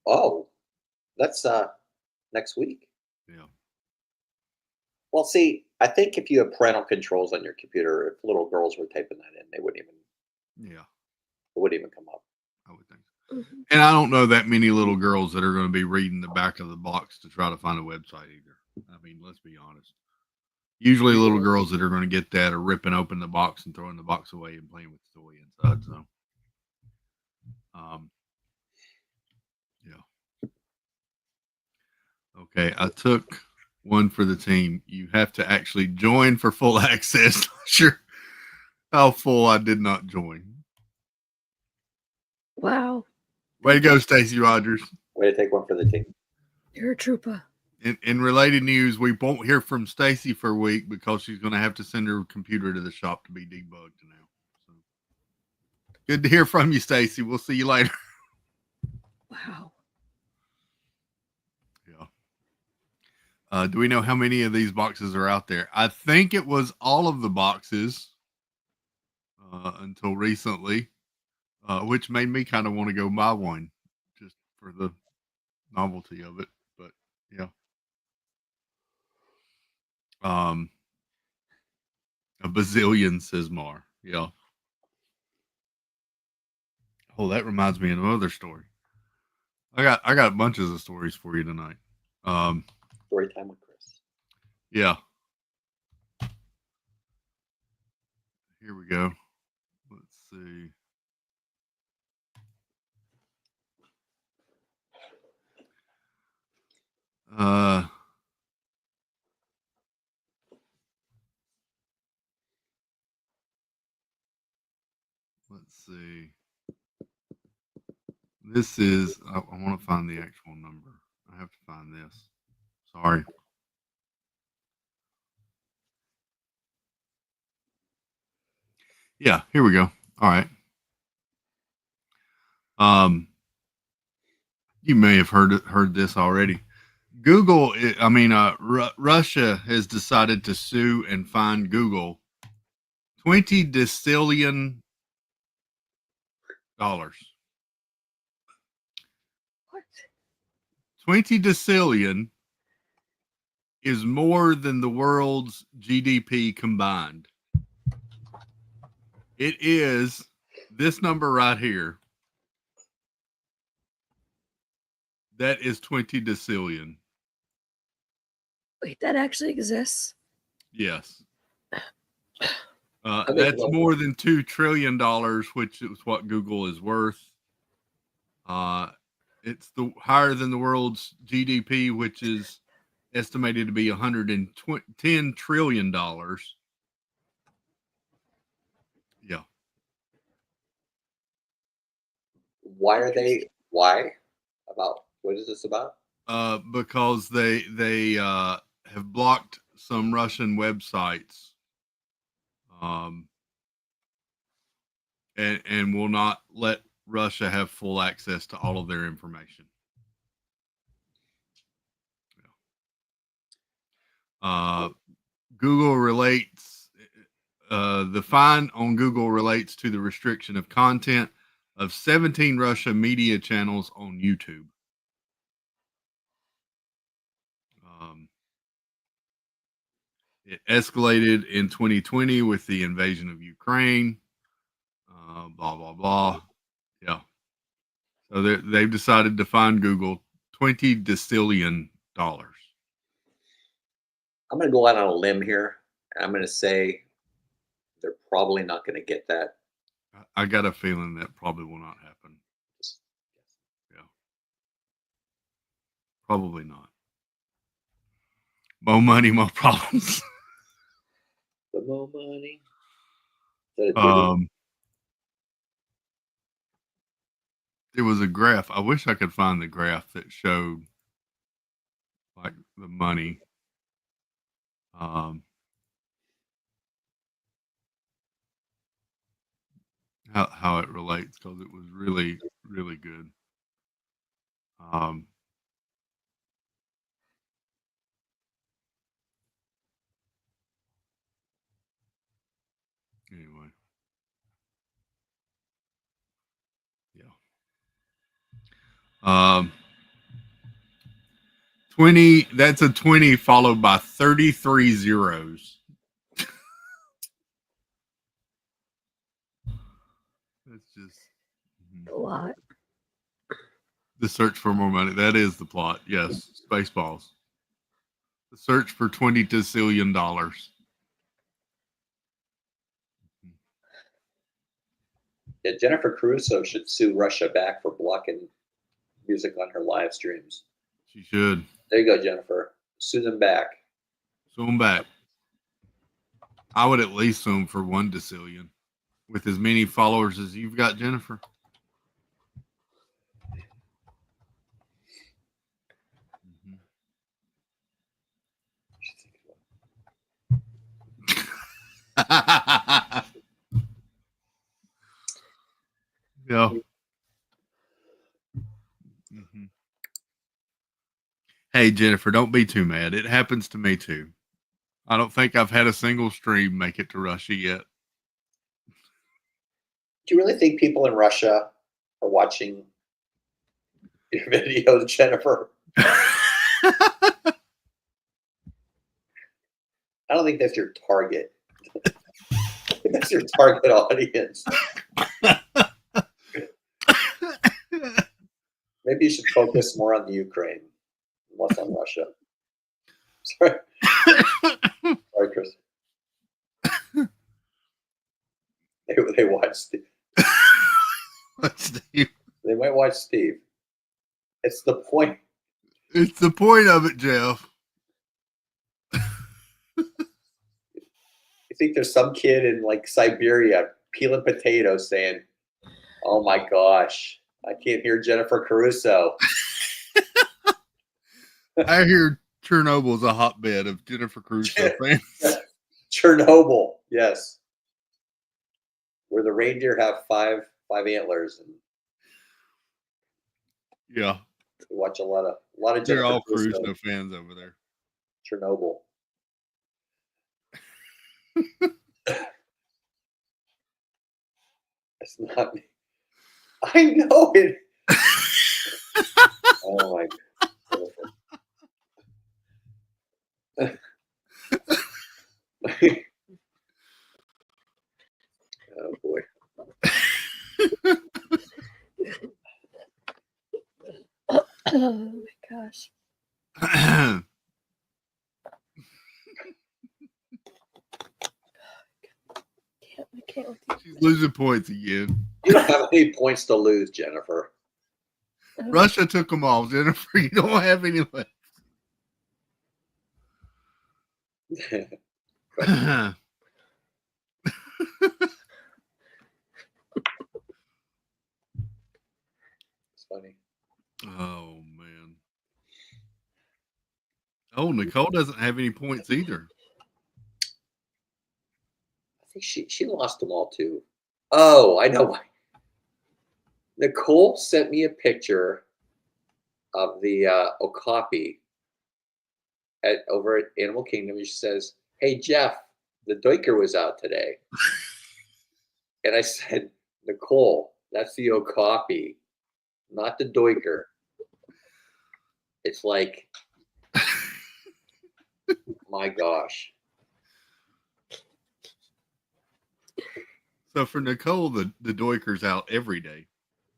Oh, that's next week. Yeah. Well, see, I think if you have parental controls on your computer, if little girls were typing that in, they wouldn't even. Yeah. It wouldn't even come up. I would think. Mm-hmm. And I don't know that many little girls that are going to be reading the back of the box to try to find a website either. I mean, let's be honest. Usually little girls that are going to get that are ripping open the box and throwing the box away and playing with the toy inside. So, yeah. Okay. I took one for the team. You have to actually join for full access. Not sure how full I did not join. Wow. Way to go, Stacey Rogers. Way to take one for the team. You're a trooper. In related news, we won't hear from Stacey for a week because she's going to have to send her computer to the shop to be debugged now. So, good to hear from you, Stacey. We'll see you later. Wow. Yeah. Do we know how many of these boxes are out there? I think it was all of the boxes until recently, which made me kind of want to go buy one just for the novelty of it. But yeah. A bazillion, says Mar. Yeah. Oh, that reminds me of another story. I got bunches of stories for you tonight. Story time with Chris. Yeah. Here we go. Let's see. Let's see. This is, I want to find the actual number. I have to find this. Sorry. Yeah, here we go. All right. You may have heard this already. Google, Russia has decided to sue and fine Google $20 decillion. What? 20 decillion is more than the world's GDP combined. It is this number right here. That is 20 decillion. Wait, that actually exists? Yes. I think That's what- more than $2 trillion, which is what Google is worth. It's higher than the world's GDP, which is estimated to be $110 trillion. Yeah. Why are they? Why? About what is this about? Because they have blocked some Russian websites, and will not let Russia have full access to all of their information. Google relates the fine on Google relates to the restriction of content of 17 Russia media channels on YouTube. It escalated in 2020 with the invasion of Ukraine. Blah blah blah. Yeah. So they've decided to fine Google $20 decillion. I'm going to go out on a limb here. And I'm going to say they're probably not going to get that. I got a feeling that probably will not happen. Yeah. Probably not. More money, more problems. The more money. Is that a dig? There was a graph. I wish I could find the graph that showed like the money. How it relates, because it was really, really good. Anyway. Yeah. 20, that's a 20 followed by 33 zeros. That's just A lot. the search for more money. That is the plot. Yes. Spaceballs. The search for $20 decillion. Yeah, Jennifer Caruso should sue Russia back for blocking music on her live streams. She should. There you go, Jennifer. Sue them back. Sue them back. I would at least sue them for 1 decillion with as many followers as you've got, Jennifer. Yeah. Mm-hmm. Hey, Jennifer, don't be too mad. It happens to me too. I don't think I've had a single stream make it to Russia yet. Do you really think people in Russia are watching your videos, Jennifer? I don't think that's your target. That's your target audience. Maybe you should focus more on the Ukraine, less on Russia. Sorry, sorry, Chris. They watch Steve. Steve. They might watch Steve. It's the point. It's the point of it, Jeff. You think there's some kid in like Siberia peeling potatoes saying, "Oh my gosh, I can't hear Jennifer Caruso." I hear Chernobyl's a hotbed of Jennifer Caruso fans. Chernobyl, yes, where the reindeer have five antlers, and Yeah, we watch a lot of they're Jennifer all Caruso. Caruso fans over there. Chernobyl. It's not me. I know it. Oh my God. Oh boy. Oh my gosh. I can't with you. She's losing points again. You don't have any points to lose, Jennifer. Russia took them all, Jennifer. You don't have any left. It's funny. Oh man. Oh, Nicole doesn't have any points either. I think she lost them all too. Oh, I know why. Nicole sent me a picture of the okapi over at Animal Kingdom. And she says, "Hey Jeff, the Duiker was out today." And I said, "Nicole, that's the okapi, not the Duiker." It's like, my gosh. So for Nicole, the Duiker's out every day.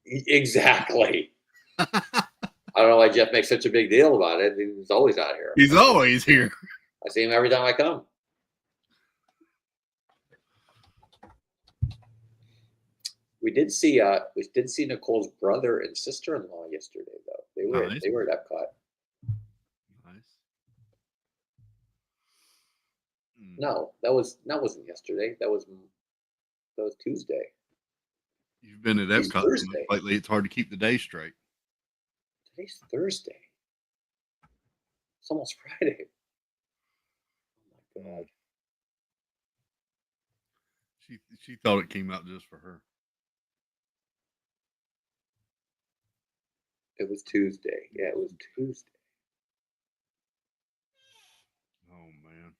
Exactly. I don't know why Jeff makes such a big deal about it. He's always out here. He's always here. I see him every time I come. We did see Nicole's brother and sister-in-law yesterday, though. They were at Epcot. Nice. No, that wasn't yesterday. That was Tuesday. You've been at It's Epcot so Thursday. much lately, it's hard to keep the day straight. Today's Thursday. It's almost Friday. Oh my God. She thought it came out just for her. It was Tuesday. Yeah, it was Tuesday. Oh man.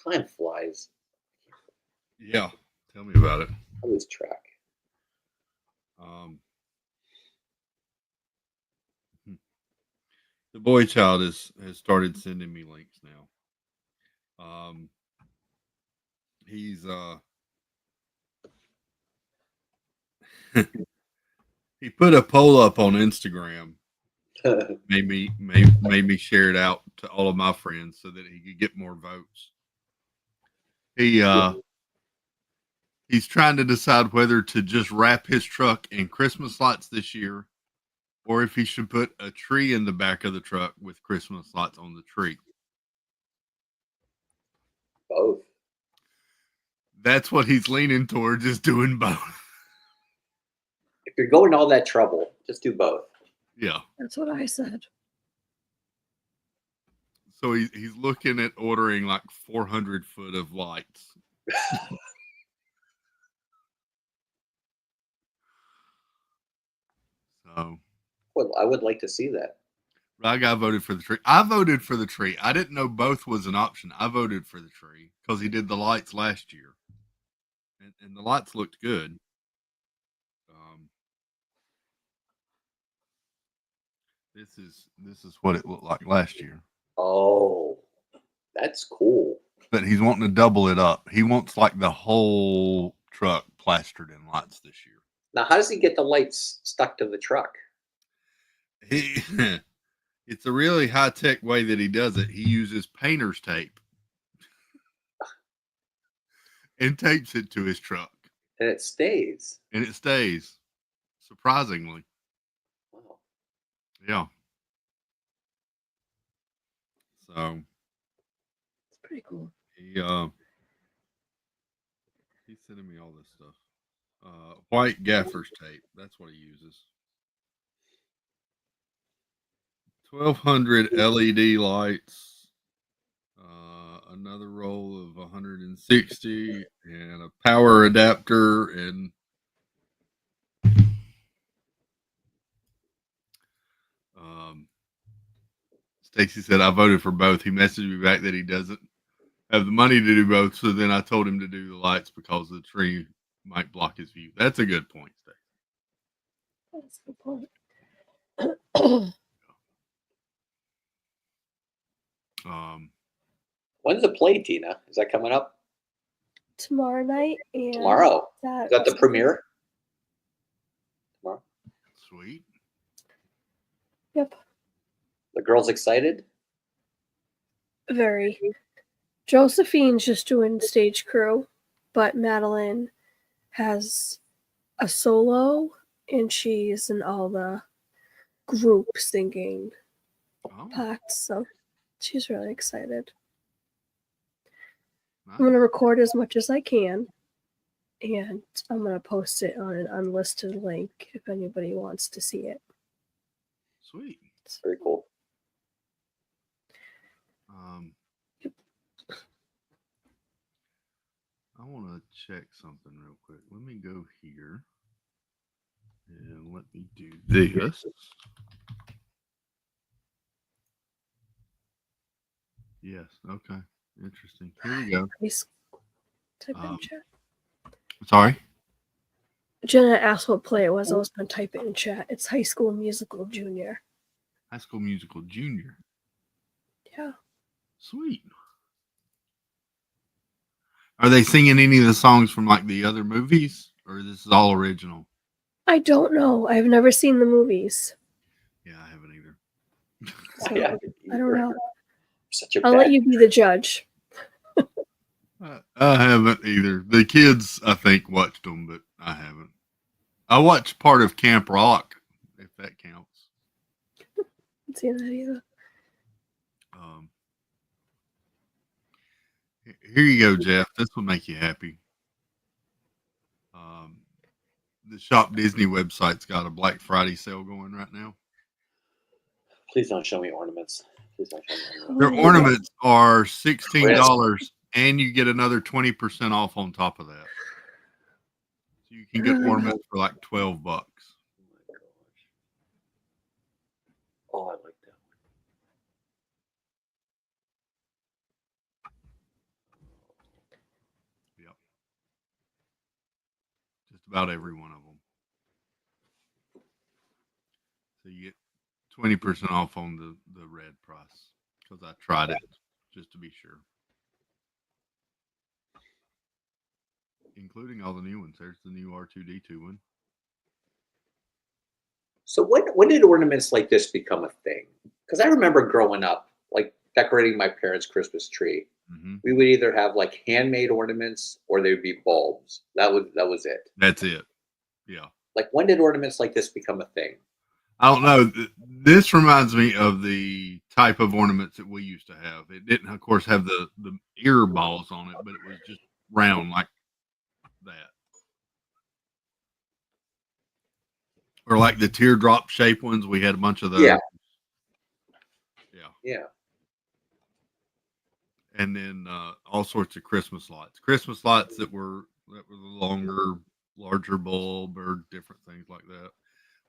Time flies. Yeah. Tell me about it. I lose track. The boy child has started sending me links now. He's he put a poll up on Instagram. made me share it out to all of my friends so that he could get more votes. He's trying to decide whether to just wrap his truck in Christmas lights this year, or if he should put a tree in the back of the truck with Christmas lights on the tree. Both. That's what he's leaning towards, is doing both. If you're going to all that trouble, just do both. Yeah. That's what I said. So he's looking at ordering like 400 foot of lights. So Well, I would like to see that. I got voted for the tree. I voted for the tree. I didn't know both was an option. I voted for the tree because he did the lights last year, and the lights looked good. This is what it looked like last year. Oh, that's cool. But he's wanting to double it up. He wants like the whole truck plastered in lights this year. Now, how does he get the lights stuck to the truck? It's a really high-tech way that he does it. He uses painter's tape and tapes it to his truck. And it stays. And it stays, surprisingly. Wow. Yeah. So It's pretty cool. He's sending me all this stuff. White gaffer's tape. That's what he uses. 1,200 LED lights. Another roll of 160 and a power adapter and Stacy said I voted for both. He messaged me back that he doesn't have the money to do both, so then I told him to do the lights because the tree might block his view. That's a good point, Stacy. That's a good point. When's the play, Tina? Is that coming up? Tomorrow night and Tomorrow. Is that the premiere? Tomorrow. Sweet. Yep. The girl's excited. Very. Josephine's just doing stage crew, but Madeline has a solo and she's in all the group singing Oh, parts, so she's really excited. nice. I'm going to record as much as I can, and I'm going to post it on an unlisted link if anybody wants to see it. Sweet. Very cool. I want to check something real quick. Let me go here and let me do this. Yes. Okay. Interesting. Here we go. Please type in chat. Sorry. Jenna asked what play it was. I was going to type it in chat. It's High School Musical Junior. High School Musical Junior. Yeah. Sweet. Are they singing any of the songs from like the other movies, or this is all original? I don't know. I've never seen the movies. Yeah, I haven't either. So Yeah, I don't know. Such a I'll bad. let you be the judge. I haven't either. The kids, I think, watched them, but I haven't. I watched part of Camp Rock, if that counts. Haven't seen that either. Here you go, Jeff. This will make you happy. The Shop Disney website's got a Black Friday sale going right now. Please don't show me ornaments. Please don't show me ornaments. Their ornaments are $16, and you get another 20% off on top of that. So you can get ornaments for like $12. Oh my gosh. Oh, I like that. Yep. Just about every one of them. So you get 20% off on the red price because I tried it just to be sure. Including all the new ones. There's the new R2D2 one. So when did ornaments like this become a thing? Because I remember growing up, like decorating my parents' Christmas tree. Mm-hmm. We would either have like handmade ornaments or they would be bulbs. That was it. That's it. Yeah. Like when did ornaments like this become a thing? I don't know. This reminds me of the type of ornaments that we used to have. It didn't, of course, have the ear balls on it, but it was just round like that. Or like the teardrop shape ones. We had a bunch of those. Yeah. Yeah. Yeah. And then all sorts of Christmas lights. Christmas lights that were the longer, larger bulb or different things like that.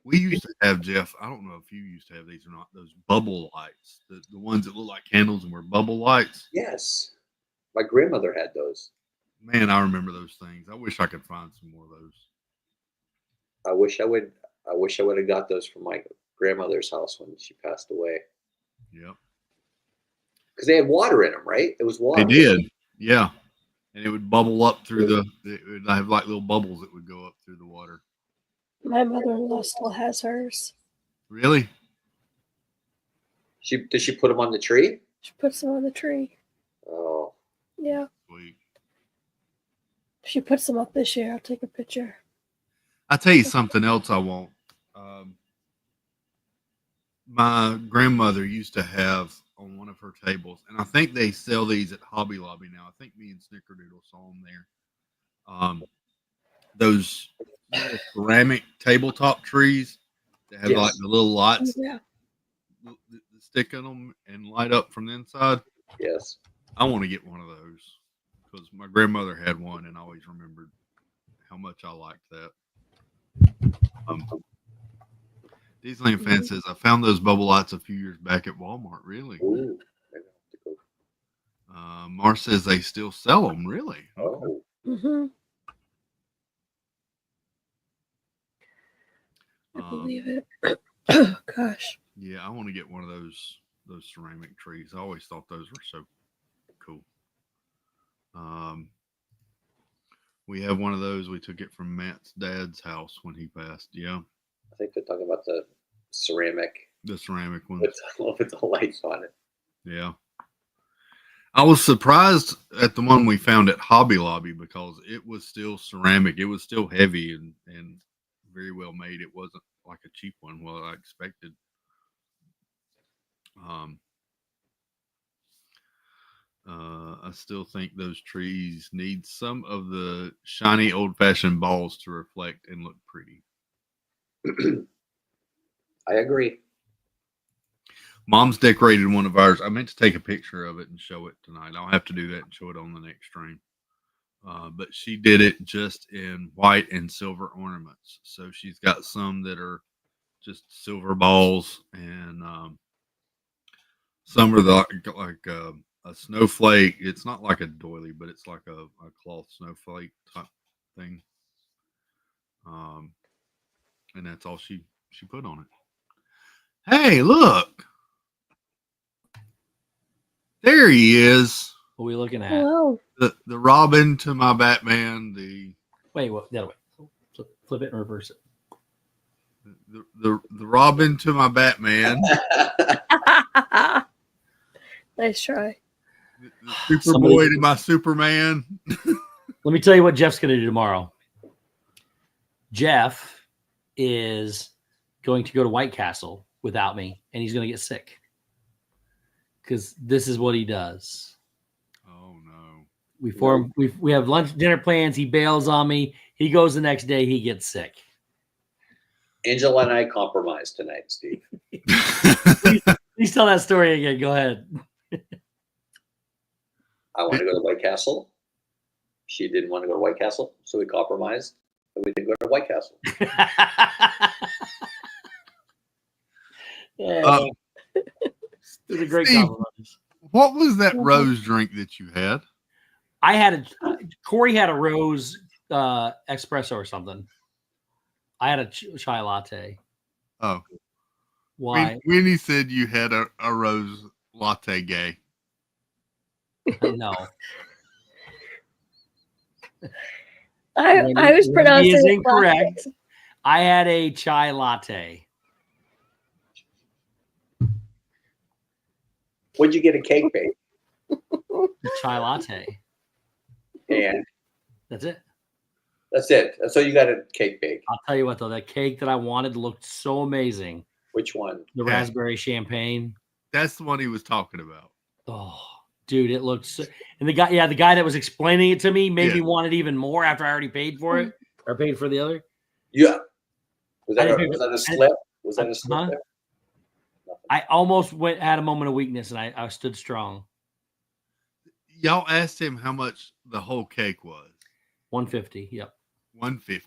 We used to have, Jeff, I don't know if you used to have these or not, those bubble lights, the ones that look like candles and were bubble lights. Yes. My grandmother had those. Man, I remember those things. I wish I could find some more of those. I wish I would have got those from my grandmother's house when she passed away. Yep. Because they had water in them, right? It was water. They did. Yeah. And it would bubble up through it would have like little bubbles that would go up through the water. My mother-in-law still has hers. Really? Did she put them on the tree? She puts them on the tree. Oh. Yeah. Sweet. She puts them up this year. I'll take a picture. I'll tell you something else I want. My grandmother used to have on one of her tables, and I think they sell these at Hobby Lobby now. I think me and Snickerdoodle saw them there. Those little ceramic tabletop trees that have like the little lights that stick in them and light up from the inside. Yes. I want to get one of those because my grandmother had one, and I always remembered how much I liked that. Disneyland fan says, I found those bubble lights a few years back at Walmart. Really? Ooh. Mar says they still sell them. Really? Okay. Oh. Mm-hmm. I believe it. Oh, gosh. Yeah, I want to get one of those ceramic trees. I always thought those were so cool. We have one of those. We took it from Matt's dad's house when he passed. Yeah. I think they're talking about the ceramic The ceramic one. With the lights on it. Yeah. I was surprised at the one we found at Hobby Lobby because it was still ceramic. It was still heavy and very well made. It wasn't like a cheap one, well, I expected. I still think those trees need some of the shiny old-fashioned balls to reflect and look pretty. I agree. Mom's decorated one of ours. I meant to take a picture of it and show it tonight. I'll have to do that and show it on the next stream. But she did it just in white and silver ornaments. So she's got some that are just silver balls, and some are like a snowflake. It's not like a doily, but it's like a cloth snowflake type thing. And that's all she put on it. Hey, look. There he is. What are we looking at? Hello. The Robin to my Batman. Wait, what? The other way. Flip it and reverse it. The Robin to my Batman. Nice try. The Superboy to my Superman. Let me tell you what Jeff's going to do tomorrow. Jeff is going to go to White Castle without me, and he's going to get sick. Because this is what he does. Oh no! We have lunch dinner plans. He bails on me. He goes the next day. He gets sick. Angela and I compromised tonight, Steve. Please tell that story again. Go ahead. I want to go to White Castle. She didn't want to go to White Castle, so we compromised, and we didn't go to White Castle. It was a great Steve, compromise. What was that rose drink that you had? I had Cory had a rose espresso or something. I had a chai latte. Oh, why? Winnie said you had a rose latte gay. No. I was pronouncing He is it incorrect. I had a chai latte. What'd you get a cake bake? A chai latte. And That's it. that's it. So you got a cake bake. I'll tell you what, though, that cake that I wanted looked so amazing. Which one? The raspberry champagne. That's the one he was talking about. Oh, dude, it looked so. And the guy that was explaining it to me made me want it even more after I already paid for it or paid for the other. Yeah. Was that a slip? Was that a slip? Huh? There? I almost had a moment of weakness, and I stood strong. Y'all asked him how much the whole cake was. $150. Yep. $150.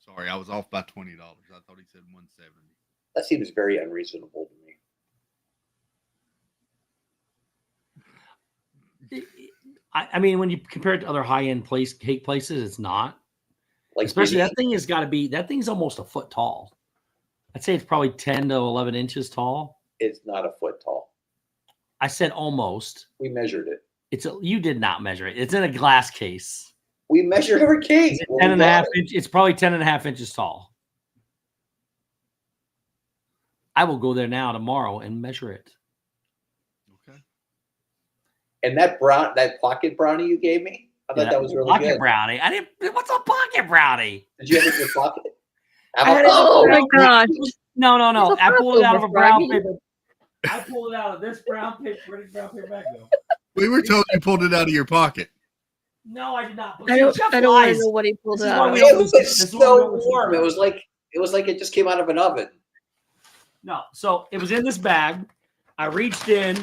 Sorry, I was off by $20. I thought he said $170. That seems very unreasonable to me. I mean, when you compare it to other high-end cake places, it's not. Like Especially that thing has got to be. That thing's almost a foot tall. I'd say it's probably 10 to 11 inches tall. It's not a foot tall. I said almost. We measured it. You did not measure it. It's in a glass case. We measured our cake. It's 10.5 inches. It's probably 10.5 inches tall. I will go there now tomorrow and measure it. Okay. And that pocket brownie you gave me, I thought that was really pocket good. Brownie. I didn't. What's a pocket brownie? Did you have it in your pocket? Oh my gosh. No. It's a I pulled it out of a brown brownie. paper. I pulled it out of this brown paper. Where did brown paper bag go? We were told you pulled it out of your pocket. No, I did not. I don't want to know what he pulled This is out. why of. we It don't- was this is why we so don't listen warm. to It was like it just came out of an oven. No, so it was in this bag. I reached in,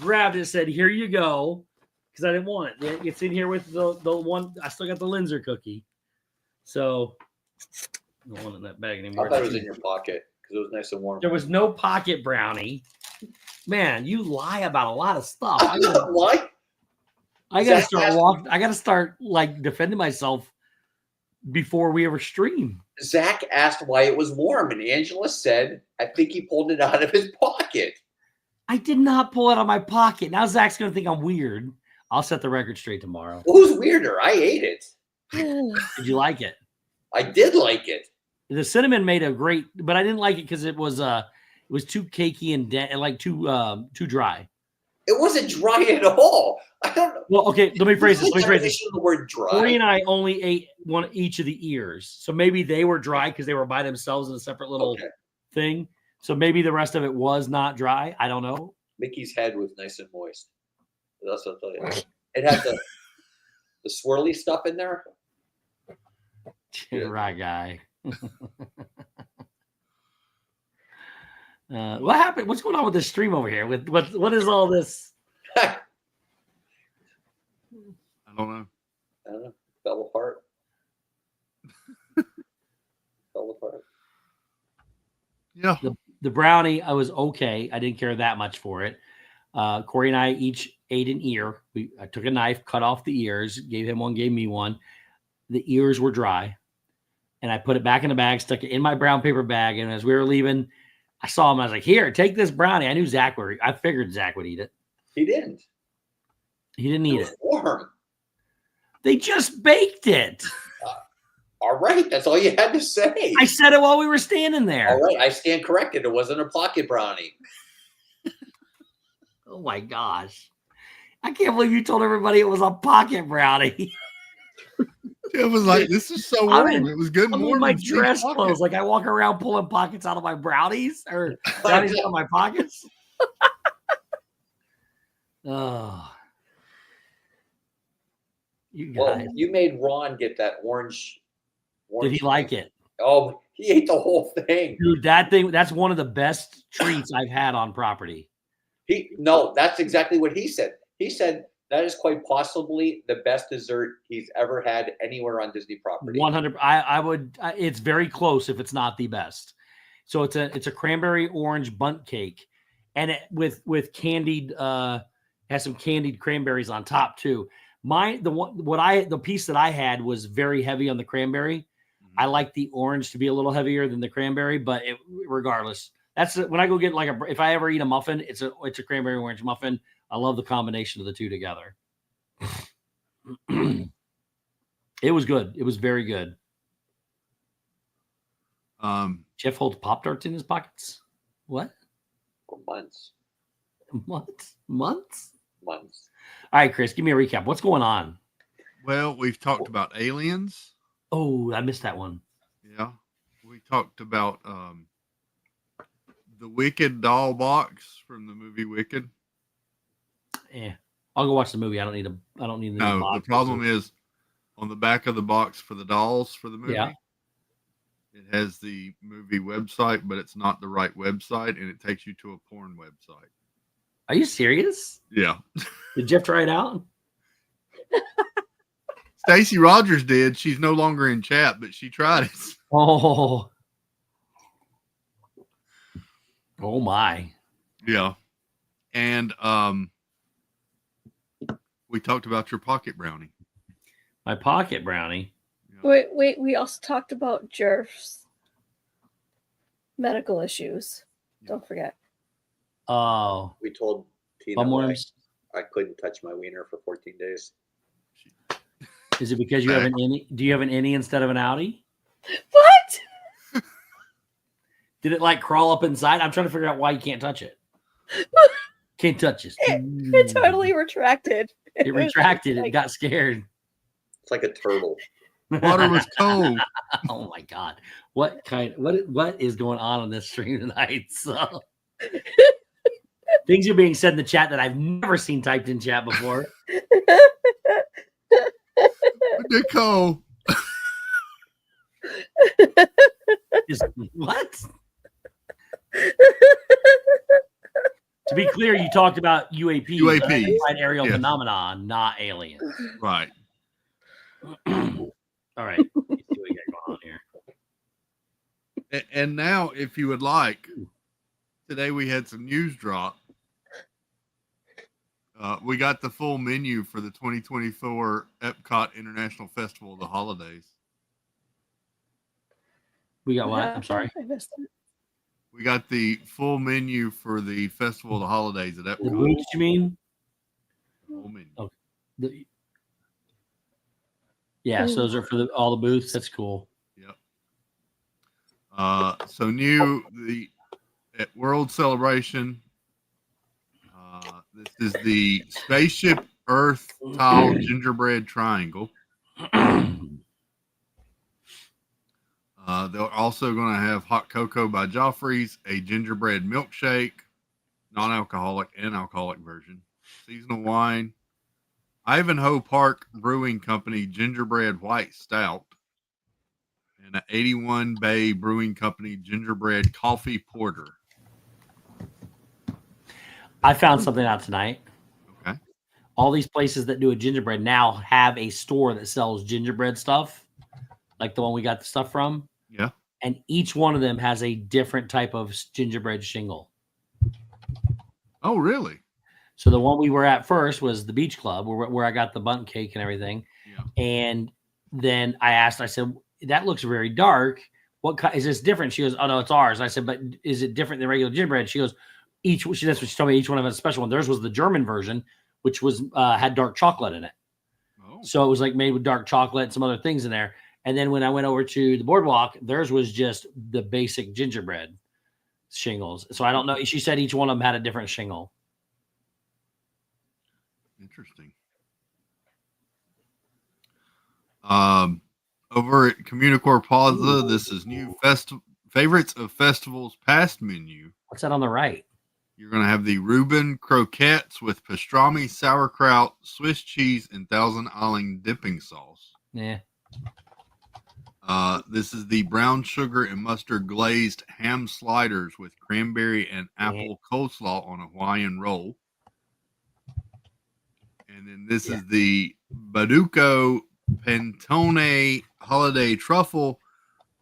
grabbed it, said, "Here you go," because I didn't want it. It's in here with the one. I still got the Linzer cookie, so I don't want it in that bag anymore. I thought it was in your pocket because it was nice and warm. There was no pocket brownie. Man, you lie about a lot of stuff. What? I gotta start like defending myself before we ever stream. Zach asked why it was warm, and Angela said, "I think he pulled it out of his pocket." I did not pull it out of my pocket. Now Zach's gonna think I'm weird. I'll set the record straight tomorrow. Who's weirder? I ate it. Did you like it? I did like it. The cinnamon made a great, but I didn't like it because it was It was too cakey and like too dry. It wasn't dry at all. I don't know. Well, okay, let me phrase this. What's the definition of the word dry? Cory and I only ate one each of the ears, so maybe they were dry because they were by themselves in a separate little thing. So maybe the rest of it was not dry. I don't know. Mickey's head was nice and moist. That's what I'll tell you. It had the swirly stuff in there. Right guy. What happened? What's going on with this stream over here? With what is all this? I don't know. I don't know. Fell apart. Fell apart. Yeah. The brownie, I was okay. I didn't care that much for it. Cory and I each ate an ear. I took a knife, cut off the ears, gave him one, gave me one. The ears were dry. And I put it back in the bag, stuck it in my brown paper bag. And as we were leaving, I saw him. I was like, here, take this brownie. I knew Zach would. I figured Zach would eat it. He didn't. He didn't eat it. Warm. They just baked it. All right. That's all you had to say. I said it while we were standing there. All right. I stand corrected. It wasn't a pocket brownie. Oh, my gosh. I can't believe you told everybody it was a pocket brownie. It was like, this is so warm. It was good and I'm warm. in my in Steve's dress pocket. clothes. Like I walk around pulling pockets out of my brownies or brownies out of my pockets. Oh. You guys. Well, you made Ron get that orange. Did he like it? Oh, he ate the whole thing. Dude, that's one of the best treats I've had on property. No, that's exactly what he said. He said that is quite possibly the best dessert he's ever had anywhere on Disney property. 100. I would. It's very close if it's not the best. So it's a cranberry orange bundt cake, and it with candied has some candied cranberries on top too. The piece that I had was very heavy on the cranberry. I like the orange to be a little heavier than the cranberry, but regardless, that's when I go get if I ever eat a muffin, it's a cranberry orange muffin. I love the combination of the two together. It was good. It was very good. Jeff holds Pop-Tarts in his pockets. What? For months. Months? Months. All right, Chris, give me a recap. What's going on? Well, we've talked about aliens. Oh, I missed that one. Yeah. We talked about the Wicked doll box from the movie Wicked. Yeah. I'll go watch the movie. I don't need the No, box. the problem is on the back of the box for the dolls for the movie. Yeah. It has the movie website, but it's not the right website, and it takes you to a porn website. Are you serious? Yeah. Did Jeff try it out? Stacy Rogers did. She's no longer in chat, but she tried it. Oh my. Yeah. And we talked about your pocket brownie. My pocket brownie. Yeah. Wait. We also talked about Jerf's medical issues. Don't forget. Oh. We told Tina I couldn't touch my wiener for 14 days. Is it because you have an innie? Do you have an innie instead of an outie? What? Did it like crawl up inside? I'm trying to figure out why you can't touch it. Can't touch it. It totally retracted. It retracted. It got scared. It's like a turtle. Water was cold. Oh my god! What is going on this stream tonight? So things are being said in the chat that I've never seen typed in chat before. Nicole. What? To be clear, you talked about UAP, aerial phenomenon, not aliens. Right. All right. Let's see what we got going on here. And now, if you would like, today we had some news drop. We got the full menu for the 2024 Epcot International Festival of the Holidays. We got what? I'm sorry. I missed it. We got the full menu for the Festival of the Holidays at Epcot. The booths, you mean? Full menu. Okay. Yeah, so those are for all the booths. That's cool. Yep. So new at World Celebration. This is the Spaceship Earth Tile Gingerbread Triangle. They're also going to have hot cocoa by Joffrey's, a gingerbread milkshake, non-alcoholic and alcoholic version, seasonal wine, Ivanhoe Park Brewing Company gingerbread white stout, and an 81 Bay Brewing Company gingerbread coffee porter. I found something out tonight. Okay. All these places that do a gingerbread now have a store that sells gingerbread stuff, like the one we got the stuff from. Yeah. And each one of them has a different type of gingerbread shingle. Oh, really? So the one we were at first was the Beach Club, where I got the bundt cake and everything. Yeah. And then I said, that looks very dark. What is this different? She goes, oh no, it's ours. I said, but is it different than regular gingerbread? She goes, that's what she told me. Each one of them has a special one. Theirs was the German version, which was had dark chocolate in it. Oh. So it was like made with dark chocolate and some other things in there. And then when I went over to the boardwalk, theirs was just the basic gingerbread shingles. So I don't know. She said each one of them had a different shingle. Interesting. Over at Communicore Plaza, this is new favorites of festivals past menu. What's that on the right? You're going to have the Reuben croquettes with pastrami, sauerkraut, Swiss cheese, and Thousand Island dipping sauce. Yeah. This is the brown sugar and mustard glazed ham sliders with cranberry and apple coleslaw on a Hawaiian roll. And then this is the Baduco Pantone holiday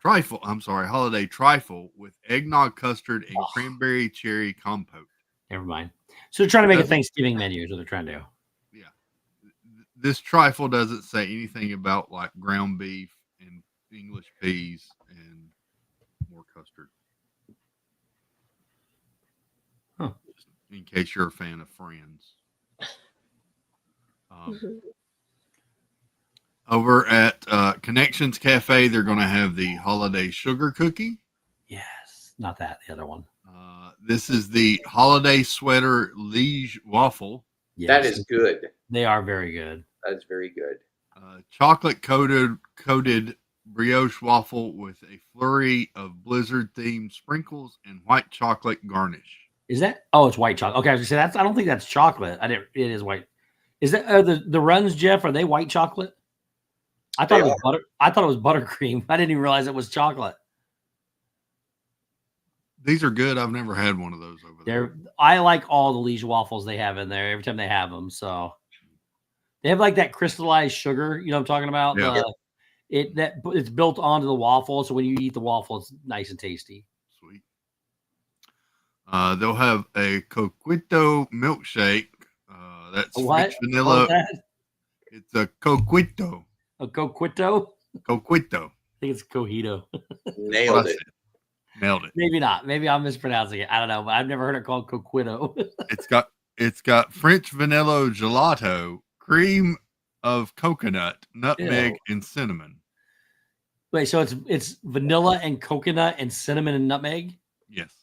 holiday trifle with eggnog custard and cranberry cherry compote. Never mind. So they're trying to make a Thanksgiving menu is what they're trying to do. Yeah. This trifle doesn't say anything about like ground beef and English peas and more custard. Huh. Just in case you're a fan of Friends. Over at Connections Cafe, they're going to have the holiday sugar cookie. Yes, not that, the other one. This is the holiday sweater liege waffle. Yes. That is good. They are very good. That is very good. Chocolate coated brioche waffle with a flurry of blizzard themed sprinkles and white chocolate garnish. Is that? Oh, it's white chocolate. Okay, I was gonna say I don't think that's chocolate. It is white. Is that the runs, Jeff? Are they white chocolate? I thought it was butter. I thought it was buttercream. I didn't even realize it was chocolate. These are good. I've never had one of those over there. I like all the liege waffles they have in there every time they have them. So they have like that crystallized sugar. You know what I'm talking about? Yeah. It's built onto the waffle, so when you eat the waffle, it's nice and tasty. Sweet. They'll have a coquito milkshake. That's what? Vanilla. That? It's a coquito. A coquito? Coquito. I think it's cojito. Nailed it. Nailed it. Maybe not. Maybe I'm mispronouncing it. I don't know, but I've never heard it called coquito. It's got French vanilla gelato, cream of coconut, nutmeg, and cinnamon. Wait, so it's vanilla and coconut and cinnamon and nutmeg? Yes.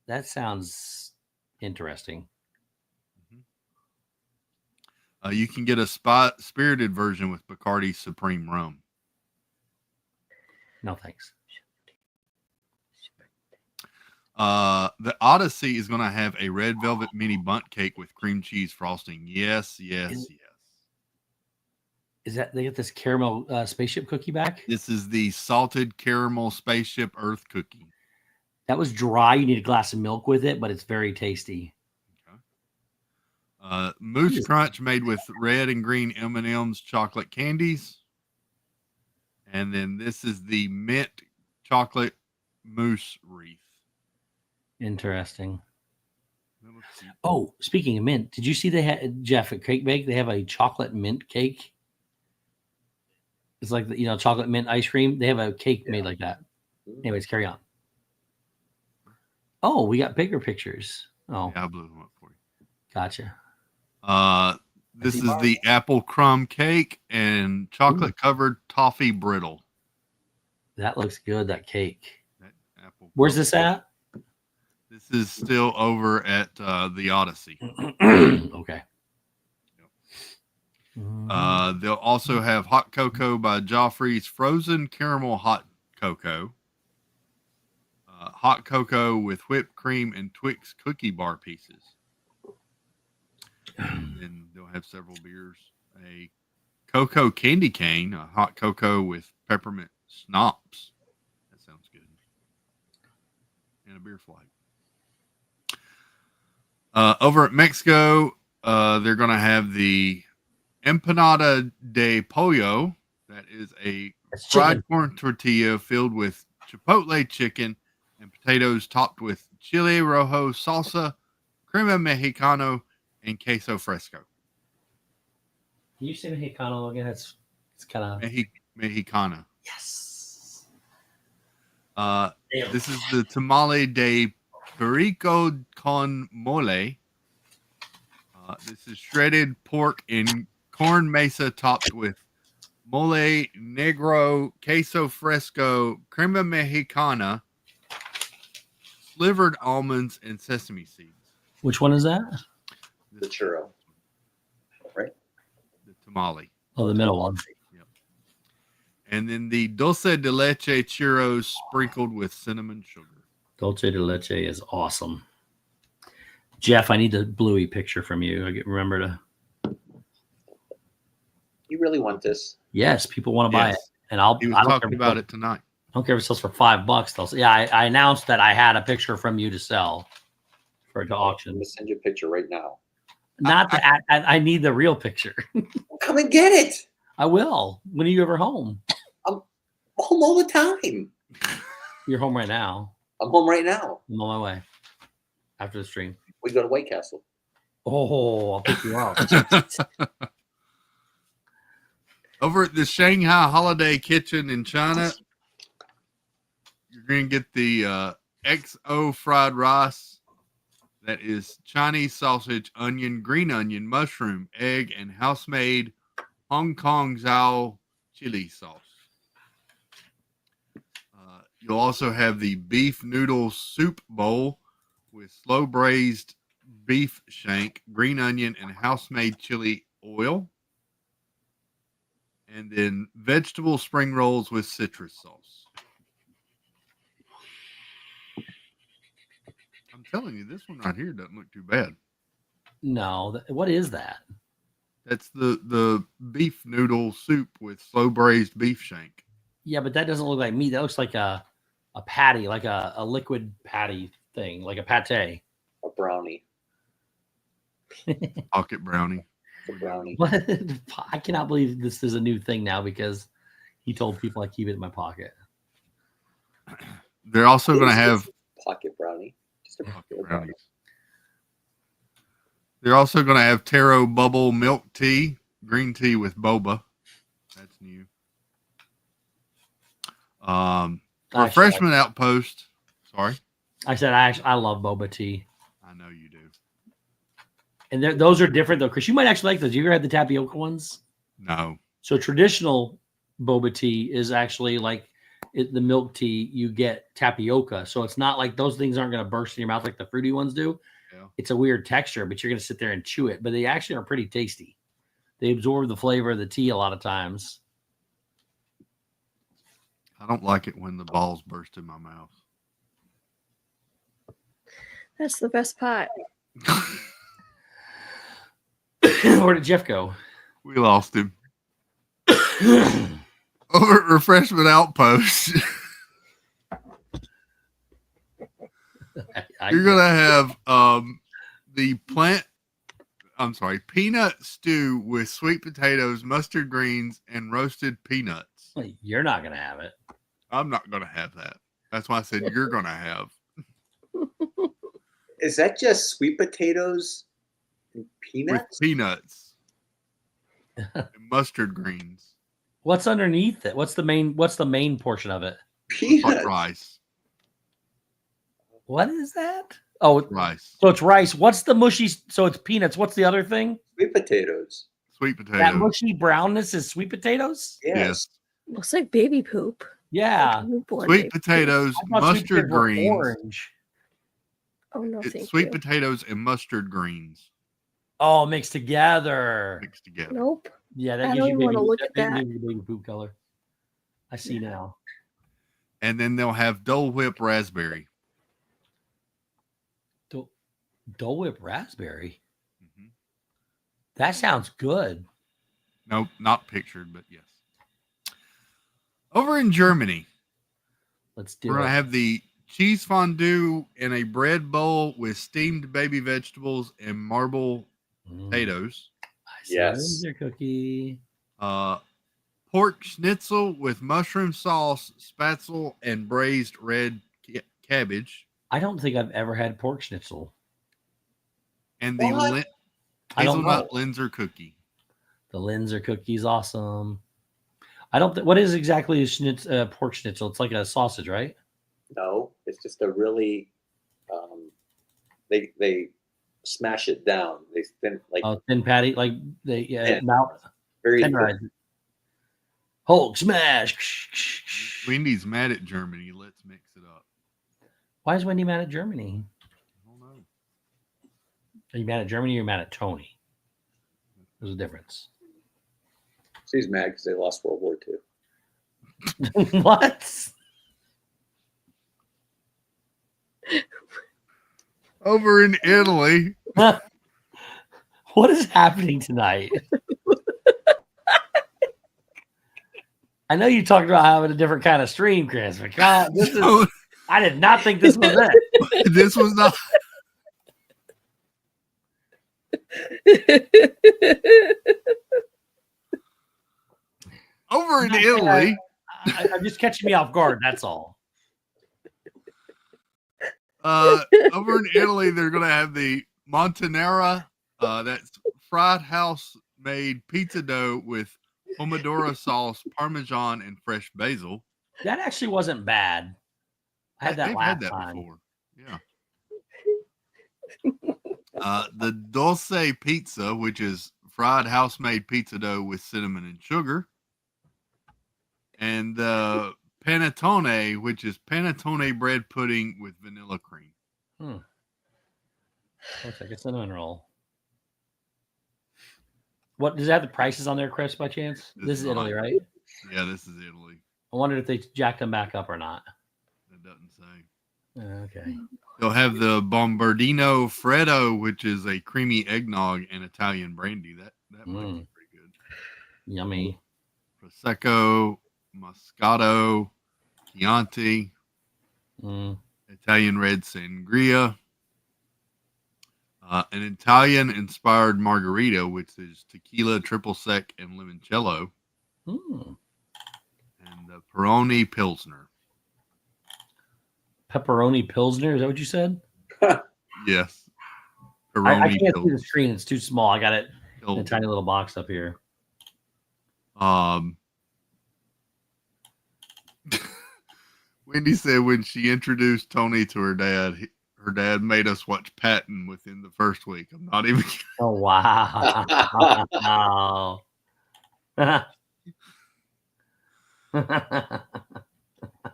That sounds interesting. You can get a spirited version with Bacardi Supreme Rum. No thanks. The Odyssey is going to have a red velvet mini bundt cake with cream cheese frosting. Yes. Is that they get this caramel spaceship cookie back? This is the salted caramel spaceship Earth cookie. That was dry. You need a glass of milk with it, but it's very tasty. Mousse Crunch made with red and green M&M's chocolate candies. And then this is the mint chocolate mousse wreath. Interesting. Oh, speaking of mint, did you see they had, Jeff, at Cake Bake, they have a chocolate mint cake? It's like, chocolate mint ice cream. They have a cake made like that. Anyways, carry on. Oh, we got bigger pictures. Oh, yeah, I blew them up for you. Gotcha. This is the apple crumb cake and chocolate covered toffee brittle. That looks good, that cake. That apple. Where's this at? This is still over at the Odyssey. Okay. They'll also have hot cocoa by Joffrey's Frozen Caramel Hot Cocoa. Hot cocoa with whipped cream and Twix cookie bar pieces. And then they'll have several beers. A cocoa candy cane, a hot cocoa with peppermint schnapps. That sounds good. And a beer flight. Over at Mexico, they're going to have the Empanada de Pollo. That is a fried corn tortilla filled with chipotle chicken and potatoes topped with chile rojo salsa, crema mexicano, and queso fresco. Can you say Mexicano again? It's kind of Mexicana. yes. This is the tamale de perico con mole. This is shredded pork and corn mesa topped with mole negro, queso fresco, crema mexicana, slivered almonds, and sesame seeds. Which one is that? The churro, right? The tamale. Oh, the middle one. Yep. And then the dulce de leche churros sprinkled with cinnamon sugar. Dulce de leche is awesome. Jeff, I need the Bluey picture from you. Remember to. You really want this? Yes, people want to buy it, and He was talking about it tonight. I don't care if it sells for $5. They'll say, yeah, I announced that I had a picture from you to sell for to I'm auction. gonna send you a picture right now. Not that I need the real picture. Come and get it. I will. When are you ever home? I'm home all the time. You're home right now. I'm home right now. I'm on my way after the stream. We go to White Castle. Oh, I'll pick you up. Over at the Shanghai Holiday Kitchen in China, you're going to get the XO fried rice. That is Chinese sausage, onion, green onion, mushroom, egg, and house-made Hong Kong Zhao chili sauce. You'll also have the beef noodle soup bowl with slow braised beef shank, green onion, and house-made chili oil. And then vegetable spring rolls with citrus sauce. I'm telling you, this one right here doesn't look too bad. No, what is that? That's the beef noodle soup with slow braised beef shank. Yeah, but that doesn't look like meat. That looks like a patty, like a liquid patty thing, like a pate. A brownie. Pocket brownie. A brownie. What? I cannot believe this is a new thing now because he told people I keep it in my pocket. They're also going to have pocket brownie. Just a pocket brownie. brownies. They're also going to have taro bubble milk tea, green tea with boba. That's new. Refreshment outpost. Sorry. I said I love boba tea. I know you do. And those are different though, Chris. You might actually like those. You ever had the tapioca ones? No. So traditional boba tea is actually like the milk tea. You get tapioca, so it's not like those things aren't going to burst in your mouth like the fruity ones do. Yeah. It's a weird texture, but you're going to sit there and chew it. But they actually are pretty tasty. They absorb the flavor of the tea a lot of times. I don't like it when the balls burst in my mouth. That's the best part. Where did Jeff go? We lost him. Over at Refreshment Outpost, you're going to have the peanut stew with sweet potatoes, mustard greens, and roasted peanuts. You're not going to have it. I'm not going to have that. That's why I said you're going to have. Is that just sweet potatoes and peanuts? With peanuts and mustard greens. What's underneath it? What's the main portion of it? Peanuts. Like rice. What is that? Oh, Rice. So it's rice. What's the mushy? So it's peanuts. What's the other thing? Sweet potatoes. Sweet potatoes. That mushy brownness is sweet potatoes? Yes. Looks like baby poop. Yeah. Like newborn Sweet baby potatoes, I thought sweet mustard potatoes were greens, orange. Oh no, It's thank sweet you. potatoes and mustard greens Oh, mixed together. mixed together. Nope. Yeah, that I gives don't you even wanna baby. look That at that. gives you baby poop color. I see now. And then they'll have Dole Whip raspberry. Dole Whip raspberry. Mm-hmm. That sounds good. Nope, not pictured, but yes. Over in Germany, Let's do we're going it. to have the cheese fondue in a bread bowl with steamed baby vegetables and marble potatoes. I see Yes. your cookie. Pork schnitzel with mushroom sauce, spatzel, and braised red cabbage. I don't think I've ever had pork schnitzel. And the What? I don't hazelnut know. Linzer cookie. The Linzer cookie is awesome. I don't. What is exactly a pork schnitzel? It's like a sausage, right? No, it's just a really. They smash it down. They thin like Thin patty, like they thin. mount Very tenderize it. Hulk smash. Wendy's mad at Germany. Let's mix it up. Why is Wendy mad at Germany? I don't know. Are you mad at Germany or are you mad at Tony? There's a difference. She's mad because they lost World War II. What? Over in Italy, What is happening tonight? I know you talked about having a different kind of stream, Chris, but God, I did not think this was it. this was not. Over in Italy, I'm just catching me off guard. That's all. over in Italy, they're going to have the Montanera. That's fried house-made pizza dough with pomodoro sauce, parmesan, and fresh basil. That actually wasn't bad. I had that They've last had that time. before. Yeah. The dulce pizza, which is fried house-made pizza dough with cinnamon and sugar. And the panettone, which is panettone bread pudding with vanilla cream. Looks like a cinnamon roll. What does it have the prices on there, Chris, by chance? This is Italy, right? Yeah, this is Italy. I wondered if they jacked them back up or not. It doesn't say. Okay. They'll have the Bombardino Freddo, which is a creamy eggnog and Italian brandy. That might be pretty good. Yummy. Prosecco, Moscato, Chianti, Italian red sangria, an Italian-inspired margarita, which is tequila, triple sec, and limoncello, and the Peroni Pilsner. Pepperoni Pilsner, is that what you said? Yes. I can't see the screen. It's too small. I got it in a tiny little box up here. Wendy said when she introduced Tony to her dad made us watch Patton within the first week. I'm not even kidding. Oh, wow.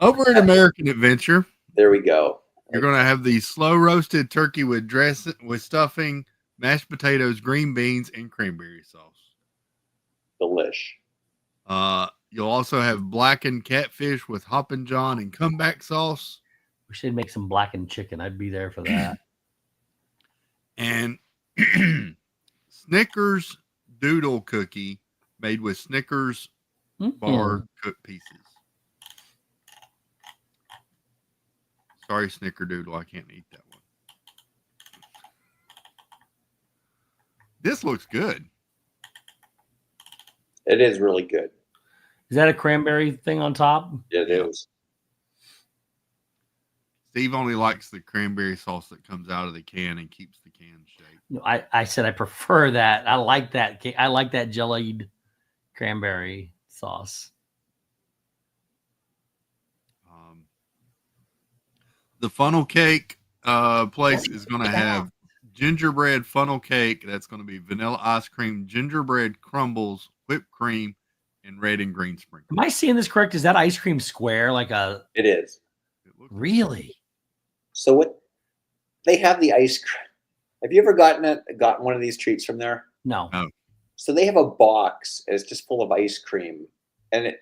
Over at American Adventure, there we go. You're going to have the slow roasted turkey with stuffing, mashed potatoes, green beans, and cranberry sauce. Delish. You'll also have blackened catfish with Hoppin' John and comeback sauce. We should make some blackened chicken. I'd be there for that. And Snickers doodle cookie made with Snickers bar cooked pieces. Sorry, Snickerdoodle, I can't eat that one. This looks good. It is really good. Is that a cranberry thing on top? It is. Steve only likes the cranberry sauce that comes out of the can and keeps the can shaped. No, I said I prefer that. I like that. I like that jellied cranberry sauce. The funnel cake place is going to have gingerbread funnel cake. That's going to be vanilla ice cream, gingerbread crumbles, whipped cream, and red and green sprinkles. Am I seeing this correct? Is that ice cream square like a? It is. Really? So what? They have the ice cream. Have you ever gotten one of these treats from there? No. No. So they have a box, and it's just full of ice cream, and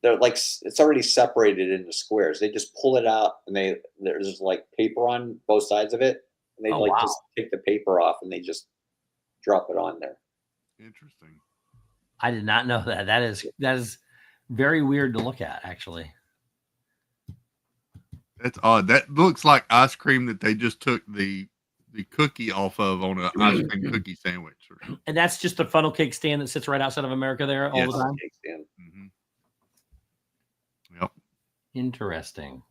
they're like it's already separated into squares. They just pull it out, and there's like paper on both sides of it, and they Oh, like wow. just take the paper off, and they just drop it on there. Interesting. I did not know that. That is very weird to look at, actually. That's odd. That looks like ice cream that they just took the cookie off of on an ice cream cookie sandwich. Or something. And that's just a funnel cake stand that sits right outside of America there all Yes. the time. Mm-hmm. Yep. Interesting.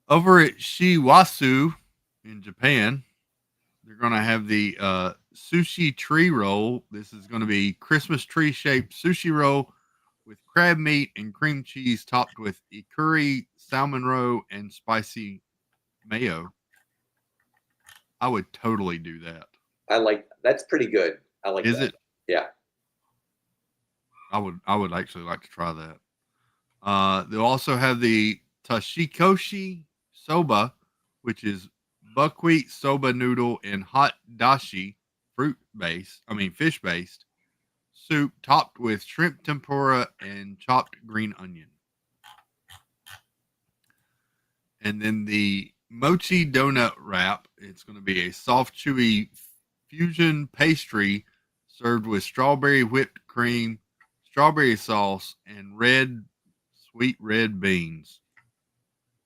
Over at Shiwasu in Japan, they're going to have the sushi tree roll. This is going to be Christmas tree shaped sushi roll with crab meat and cream cheese topped with ikuri, salmon roe, and spicy mayo. I would totally do that. That's pretty good. I like. Is that. it? Yeah. I would actually like to try that. They'll also have the tashikoshi soba, which is buckwheat soba noodle and hot dashi fish based soup topped with shrimp tempura and chopped green onion. And then the mochi donut wrap, it's going to be a soft, chewy fusion pastry served with strawberry whipped cream, strawberry sauce, and sweet red beans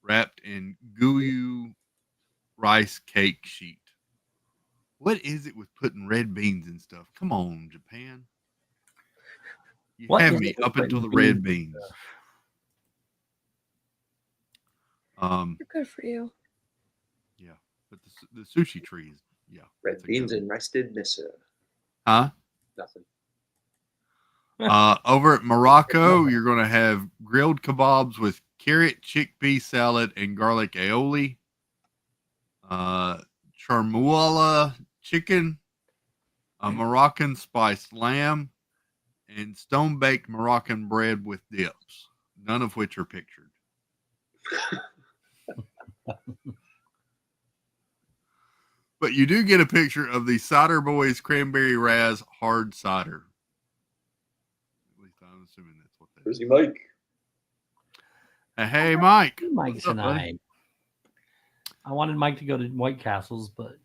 wrapped in guyu rice cake sheet. What is it with putting red beans and stuff? Come on, Japan. You What have is me it with up until the putting red beans beans. Good for you. Yeah, but the sushi tree is Red that's a beans good and roasted miso. one. Huh? Nothing. Over at Morocco, you're going to have grilled kebabs with carrot, chickpea salad, and garlic aioli. Charmoula chicken, a Moroccan spiced lamb, and stone-baked Moroccan bread with dips, none of which are pictured. But you do get a picture of the Cider Boys Cranberry Raz hard cider. At least I'm assuming that's what that is. Where's Mike? Hey, Mike. Mike What's up, bud? tonight. I wanted Mike to go to White Castles, but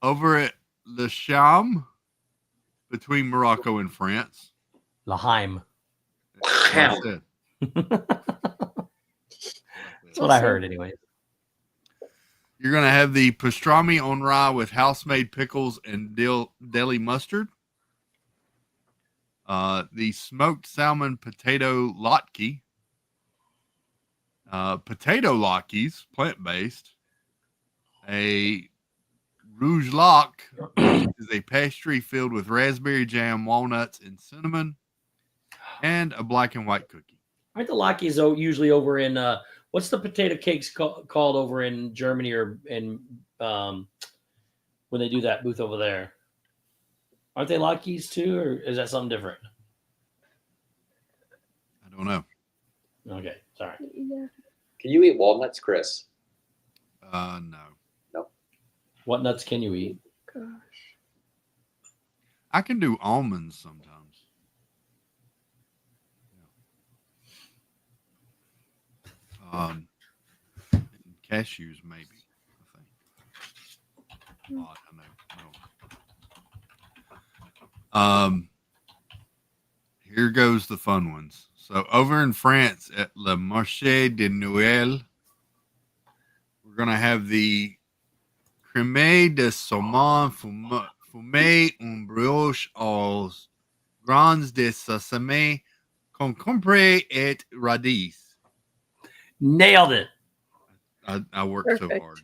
Over at Le Cham, between Morocco and France. Laheim. That's what I said. That's what I heard, anyway. You're going to have the pastrami on rye with house-made pickles and deli mustard. The smoked salmon potato latke. Potato latkes, plant-based. A rouge lac is a pastry filled with raspberry jam, walnuts, and cinnamon. And a black and white cookie. Aren't the latkes usually over in what's the potato cakes called over in Germany or in when they do that booth over there? Aren't they latkes too, or is that something different? I don't know. Okay, sorry. Yeah. Can you eat walnuts, Chris? No. No. What nuts can you eat? Gosh. I can do almonds sometimes. Cashews, maybe. I think. Odd, I know. Here goes the fun ones. So over in France at Le Marché de Noël, we're gonna have the crème de saumon fumée en brioche aux grains de sésame, concombre et radis. Nailed it. I worked so Perfect. hard.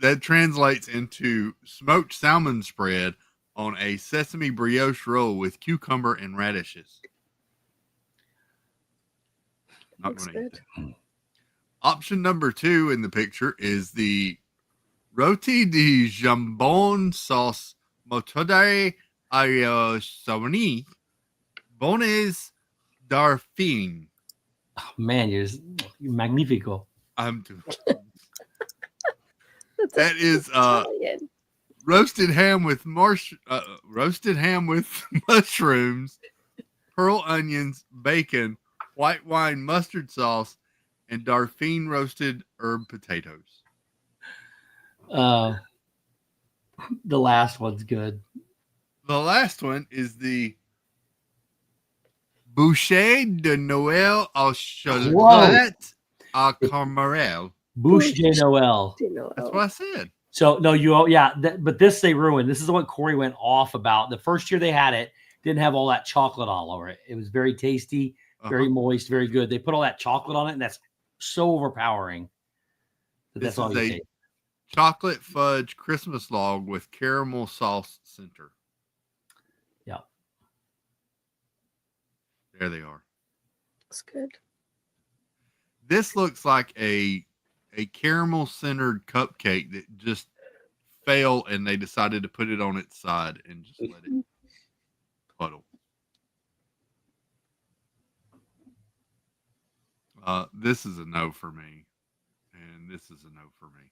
That translates into smoked salmon spread on a sesame brioche roll with cucumber and radishes. Not Looks going to eat good. that. Option number 2 in the picture is the roti de jambon sauce motardé à sauni bonnes d'arfine. Oh, man, you're magnifico. I'm too. That's That is Italian. roasted ham with mushrooms, pearl onions, bacon, white wine mustard sauce, and Darfine roasted herb potatoes. The last one's good. The last one is the Boucher de Noël au chocolat à caramel. Bouche de Noël. That's what I said. So no, but this they ruined. This is the one Cory went off about. The first year they had it, didn't have all that chocolate all over it. It was very tasty, very moist, very good. They put all that chocolate on it, and that's so overpowering. That's all you taste. Chocolate fudge Christmas log with caramel sauce center. Yeah. There they are. It's good. This looks like a caramel centered cupcake that just failed and they decided to put it on its side and just let it puddle. This is a no for me. And this is a no for me.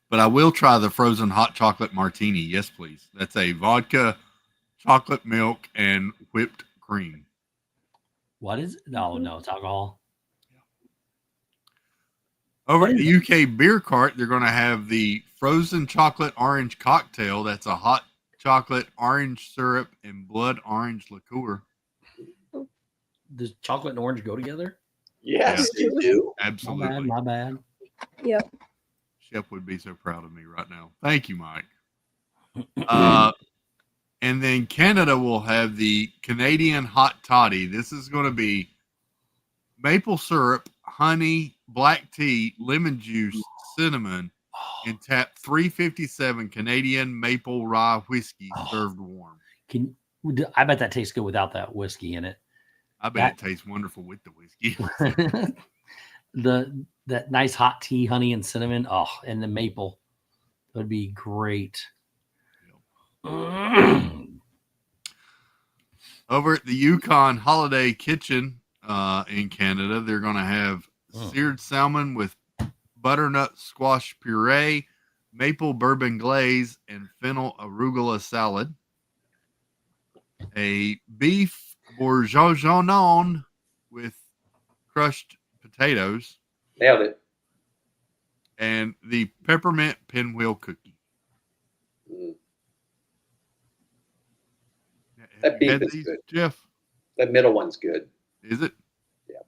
But I will try the frozen hot chocolate martini. Yes, please. That's a vodka, chocolate milk, and whipped cream. What is it? No, it's alcohol. Over at the UK Beer Cart, they're going to have the frozen chocolate orange cocktail. That's a hot chocolate, orange syrup, and blood orange liqueur. Does chocolate and orange go together? Yes, they do. Absolutely. My bad. Yep. Shep would be so proud of me right now. Thank you, Mike. And then Canada will have the Canadian hot toddy. This is going to be maple syrup, honey, black tea, lemon juice, cinnamon, and tap 357 Canadian maple rye whiskey served warm. I bet that tastes good without that whiskey in it. I bet it tastes wonderful with the whiskey. That nice hot tea, honey and cinnamon. Oh, and the maple. That would be great. Over at the Yukon Holiday Kitchen in Canada, they're going to have seared salmon with butternut squash puree, maple bourbon glaze, and fennel arugula salad. A beef bourguignon with crushed potatoes. Nailed it. And the peppermint pinwheel cookie. That beef is good. Jeff? That middle one's good. Is it? Yeah.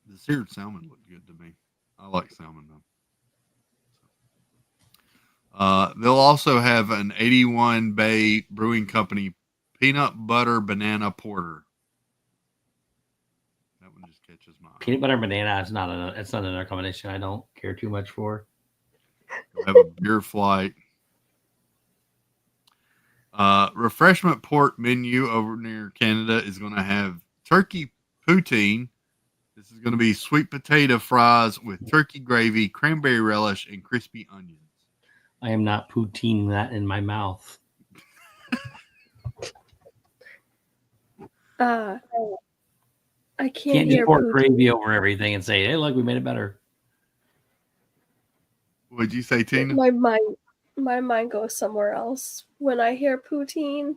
The seared salmon looked good to me. I like salmon though. They'll also have an 81 Bay Brewing Company peanut butter banana porter. That one just catches my eye. Peanut butter and banana is not another combination I don't care too much for. They'll have a beer flight. Refreshment port menu over near Canada is going to have turkey poutine. This is going to be sweet potato fries with turkey gravy, cranberry relish, and crispy onions. I am not poutine that in my mouth. I Can't just pour gravy over everything and say, "Hey, look, we made it better." What'd you say, Tina? My mind goes somewhere else when I hear poutine.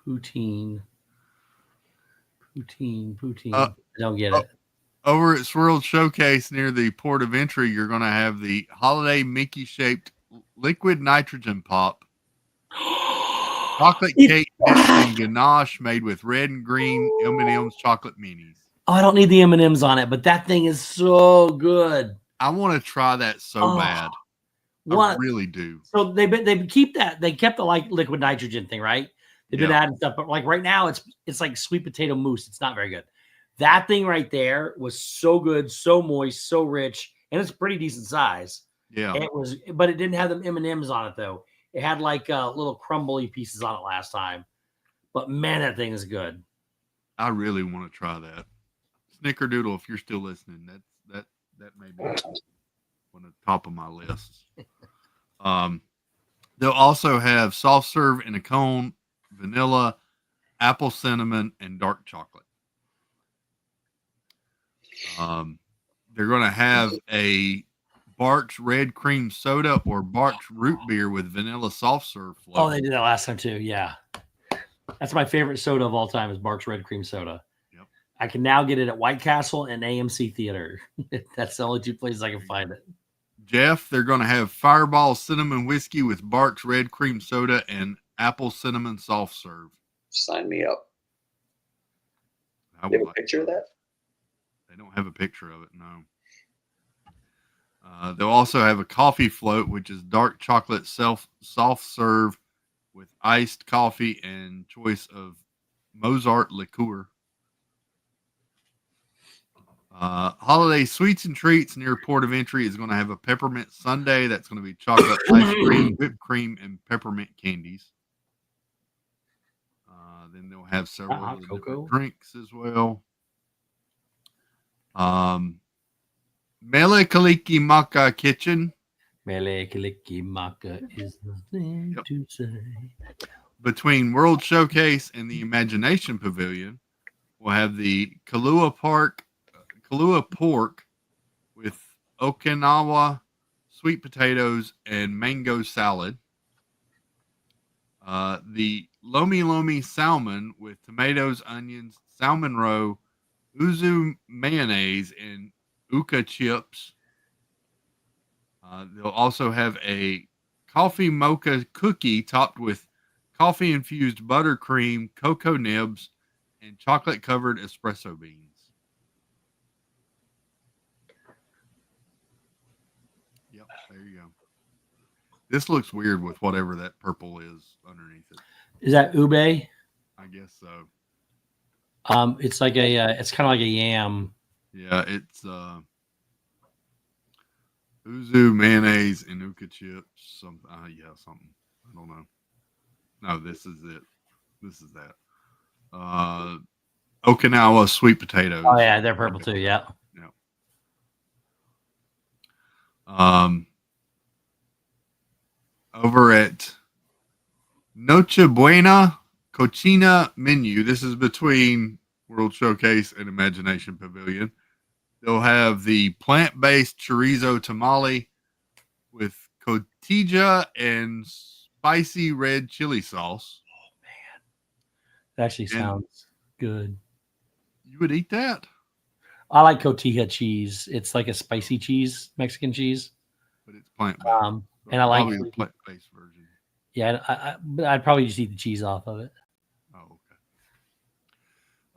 Poutine. I don't get it. Over at Swirled Showcase near the port of entry, you're going to have the holiday Mickey-shaped liquid nitrogen pop. Chocolate cake dipped in ganache made with red and green M&M's chocolate minis. Oh, I don't need the M&Ms on it, but that thing is so good. I want to try that so bad. I really do. So they keep that. They kept the liquid nitrogen thing, right? They've been adding stuff, but like right now, it's like sweet potato mousse. It's not very good. That thing right there was so good, so moist, so rich, and it's pretty decent size. Yeah, but it didn't have them M&Ms on it though. It had like little crumbly pieces on it last time. But man, that thing is good. I really want to try that. Snickerdoodle, if you're still listening, that may be on the top of my list. They'll also have soft serve in a cone vanilla, apple cinnamon, and dark chocolate. They're going to have a Barks red cream soda or Barks root beer with vanilla soft serve float. Oh, they did that last time too. Yeah. That's my favorite soda of all time is Barks red cream soda. Yep. I can now get it at White Castle and AMC Theater. That's the only two places I can find it. Jeff, they're going to have Fireball cinnamon whiskey with Barks red cream soda and apple cinnamon soft serve. Sign me up. I You have would a like picture of that? They don't have a picture of it, no. They'll also have a coffee float, which is dark chocolate soft serve with iced coffee and choice of Mozart liqueur. Holiday Sweets and Treats near Port of Entry is going to have a peppermint sundae that's going to be chocolate ice cream, whipped cream, and peppermint candies. Then they'll have several other different drinks as well. Mele Kaliki Maka Kitchen. Mele Kaliki Maka is the thing to say. Between World Showcase and the Imagination Pavilion, we'll have the Kahlua pork with Okinawa sweet potatoes and mango salad. The Lomi Lomi salmon with tomatoes, onions, salmon roe, uzu mayonnaise, and uka chips. They'll also have a coffee mocha cookie topped with coffee infused buttercream, cocoa nibs, and chocolate covered espresso beans. Yep, there you go. This looks weird with whatever that purple is underneath it. Is that ube? I guess so. It's like it's kind of like a yam. Yeah, it's uzu mayonnaise and uka chips. Something. Something. I don't know. No, this is it. This is that. Okinawa sweet potatoes. Oh yeah, they're purple too. Yeah. Yeah. Over at Noche Buena Cochina Menu. This is between World Showcase and Imagination Pavilion. They'll have the plant-based chorizo tamale with cotija and spicy red chili sauce. Oh man, that actually sounds good. You would eat that? I like cotija cheese. It's like a spicy cheese, Mexican cheese, but it's plant-based. And I like the plant-based version. Yeah, but I'd probably just eat the cheese off of it. Oh,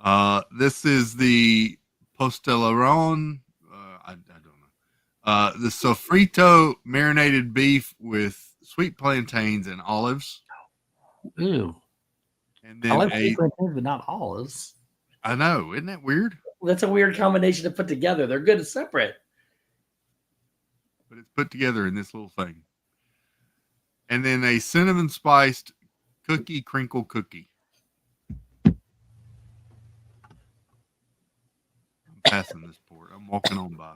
okay. This is the Posteleron. I don't know. The sofrito marinated beef with sweet plantains and olives. Ooh. And then I like sweet plantains, but not olives. I know. Isn't that weird? Well, that's a weird combination to put together. They're good as separate. But it's put together in this little thing. And then a cinnamon spiced cookie crinkle cookie. I'm passing this port. I'm walking on by.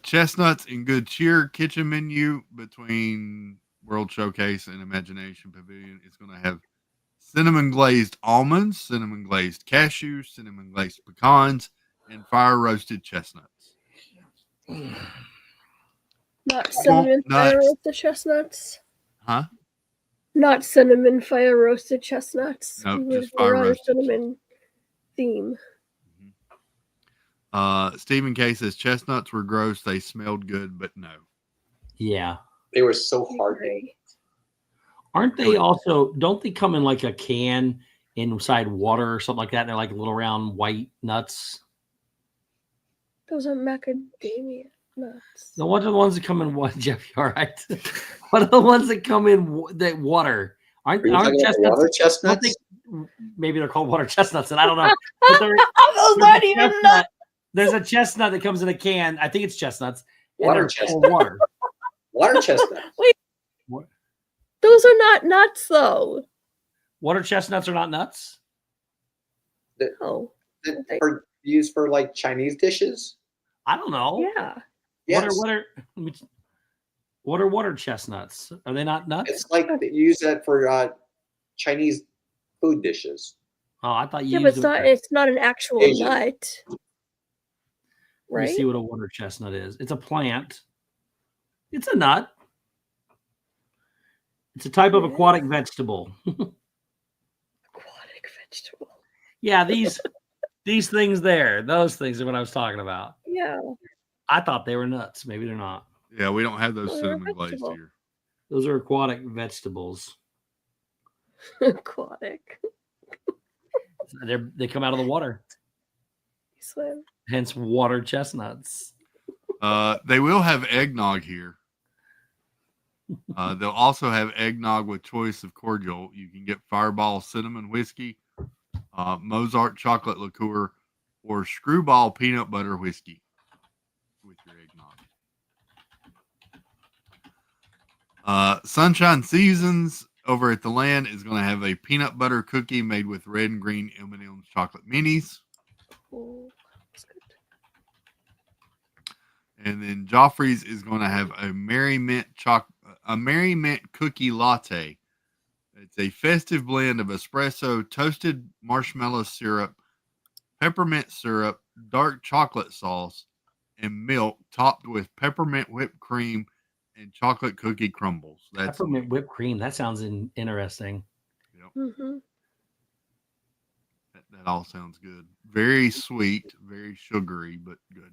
Chestnuts and Good Cheer kitchen menu between World Showcase and Imagination Pavilion. It's going to have cinnamon glazed almonds, cinnamon glazed cashews, cinnamon glazed pecans, and fire roasted chestnuts. Not cinnamon fire roasted chestnuts. Huh? Not cinnamon fire roasted chestnuts. No, just fire roasted. Cinnamon theme. Stephen K says chestnuts were gross. They smelled good, but no. Yeah. They were so hard. Aren't they also, don't they come in like a can inside water or something like that? They're like little round white nuts. Those are macadamia nuts. No, what are the ones that come in what, Jeff? You all right? What are the ones that come in that water? Aren't chestnuts? Water chestnuts? Maybe they're called water chestnuts, and I don't know. But Those not even nuts. There's a chestnut that comes in a can. I think it's chestnuts. Water chestnut. Water. Water chestnut. Wait. What? Those are not nuts, though. Water chestnuts are not nuts? No. That are used for like Chinese dishes? I don't know. Yeah. Yes. What are What are water chestnuts? Are they not nuts? It's like they use that for Chinese food dishes. Oh, I thought you Yeah, but used it's it. not. It's not an actual Asian. nut, Let me right? see what a water chestnut is. It's a plant. It's a nut. It's a type of It is. aquatic vegetable. Aquatic vegetable. Yeah, these things there. Those things are what I was talking about. Yeah. I thought they were nuts. Maybe they're not. Yeah, we don't have those Well, they're a cinnamon glazed vegetable. here. Those are aquatic vegetables. Aquatic. They come out of the water. Swim. Hence water chestnuts. They will have eggnog here. They'll also have eggnog with choice of cordial. You can get Fireball cinnamon whiskey, Mozart chocolate liqueur, or Screwball peanut butter whiskey with your eggnog. Sunshine Seasons over at the Land is going to have a peanut butter cookie made with red and green M&M's chocolate minis. Oh, that's good. And then Joffrey's is going to have a Merry Mint cookie latte. It's a festive blend of espresso, toasted marshmallow syrup, peppermint syrup, dark chocolate sauce, and milk topped with peppermint whipped cream and chocolate cookie crumbles. That's Peppermint whipped cream. That sounds interesting. Yep, Mm-hmm. that all sounds good. Very sweet, very sugary, but good.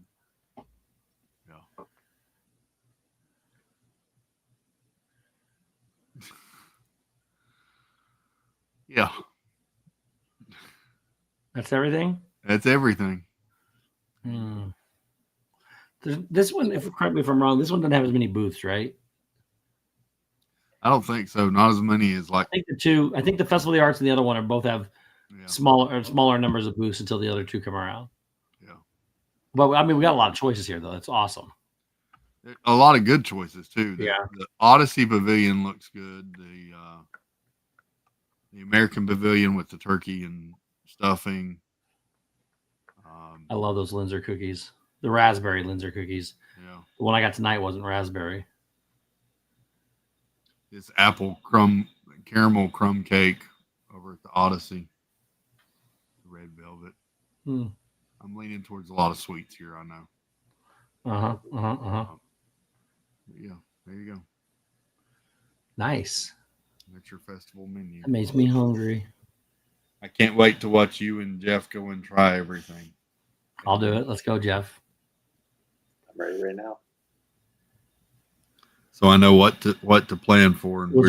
Yeah. Yeah, That's everything. that's everything. Hmm. This one, if correct me if I'm wrong, this one doesn't have as many booths, right? I don't think so. Not as many as like. I think the Festival of the Arts and the other one are both have Yeah. smaller numbers of booths until the other two come around. Yeah. But I mean, we got a lot of choices here, though. That's awesome. A lot of good choices too. The Odyssey Pavilion looks good. The American Pavilion with the turkey and stuffing. I love those Linzer cookies. The raspberry Linzer cookies. Yeah. The one I got tonight wasn't raspberry. This caramel crumb cake over at the Odyssey. Red velvet. Hmm. I'm leaning towards a lot of sweets here, I know. Yeah, there you go. Nice. That's your festival menu. That makes me hungry. I can't wait to watch you and Jeff go and try everything. I'll do it. Let's go, Jeff. I'm ready right now. So I know what to plan for. And Was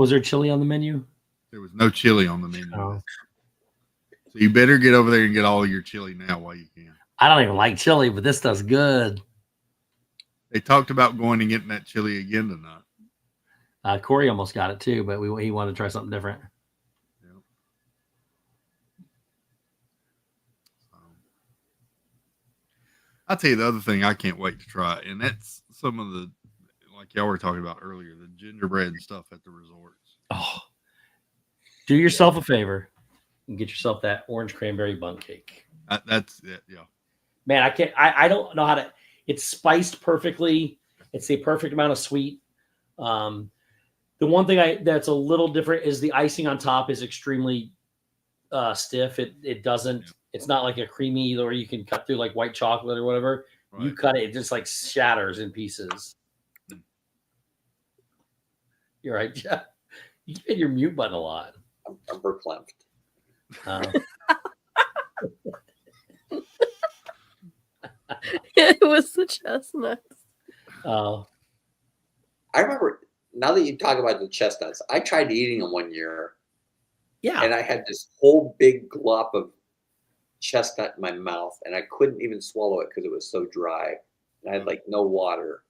there chili on the menu? There was no chili on the menu. Oh. So you better get over there and get all your chili now while you can. I don't even like chili, but this does good. They talked about going and getting that chili again tonight. Cory almost got it too, but he wanted to try something different. Yep. I'll tell you the other thing I can't wait to try, and that's some of the, like y'all were talking about earlier, the gingerbread and stuff at the resorts. Oh, do yourself a favor and get yourself that orange cranberry bun cake. That's it. Yeah. Man, I can't. I don't know how to. It's spiced perfectly. It's the perfect amount of sweet. The one thing that's a little different is the icing on top is extremely stiff. It doesn't. Yeah. It's not like a creamy or you can cut through like white chocolate or whatever. Right. You cut it, it just like shatters in pieces. You're right, Jeff. You hit your mute button a lot. I'm verklempt. It was the chestnuts. Oh. I remember, now that you talk about the chestnuts, I tried eating them one year. Yeah. And I had this whole big glop of chestnut in my mouth, and I couldn't even swallow it because it was so dry. And I had like no water.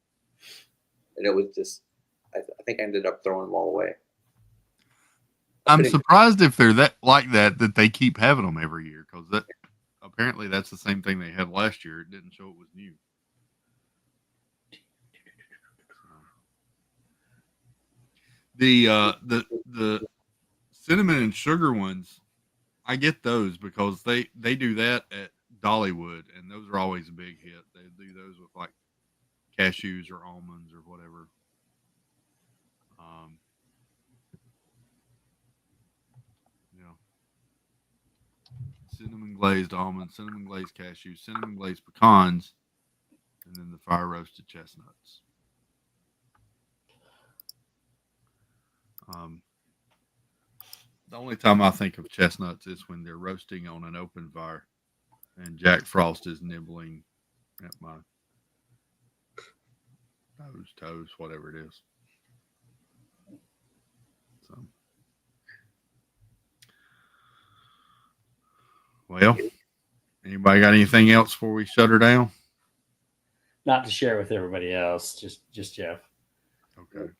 And it was just, I think I ended up throwing them all away. I'm surprised if they're that they keep having them every year, because that apparently that's the same thing they had last year. It didn't show it was new. The cinnamon and sugar ones, I get those because they do that at Dollywood, and those are always a big hit. They do those with like cashews or almonds or whatever. You know, cinnamon glazed almonds, cinnamon glazed cashews, cinnamon glazed pecans, and then the fire roasted chestnuts. The only time I think of chestnuts is when they're roasting on an open fire and Jack Frost is nibbling at my toes, whatever it is. So, well, anybody got anything else before we shut her down? Not to share with everybody else, just Jeff. Okay.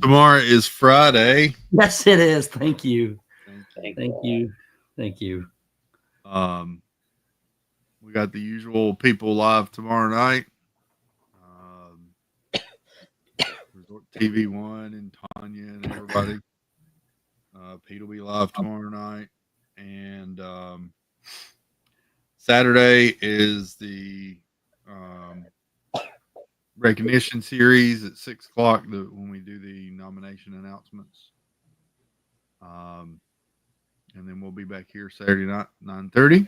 Tomorrow is Friday. Yes, it is. Thank you. Thank Thank you. Thank you. We got the usual people live tomorrow night. Resort TV1 and Tanya and everybody. Pete will be live tomorrow night. And Saturday is the recognition series at 6 o'clock when we do the nomination announcements. And then we'll be back here Saturday night, 9:30.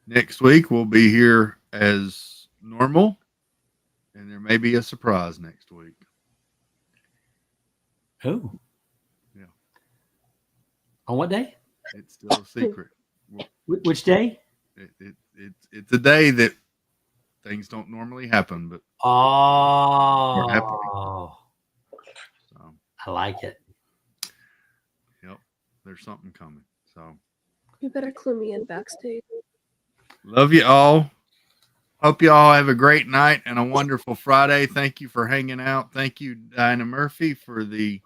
Next week we'll be here as normal, and there may be a surprise next week. Oh, yeah. On what day? It's still a secret. Which day? It's a day that things don't normally happen, but oh, so, I like it. Yep, there's something coming. So You better clue me in backstage. love you all. Hope you all have a great night and a wonderful Friday. Thank you for hanging out. Thank you, Dinah Murphy, for the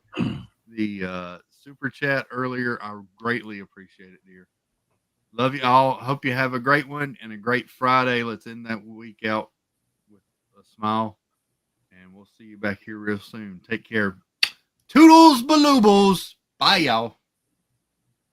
super chat earlier. I greatly appreciate it, dear. Love you all. Hope you have a great one and a great Friday. Let's end that week out with a smile. And we'll see you back here real soon. Take care. Toodles baloobles. Bye, y'all.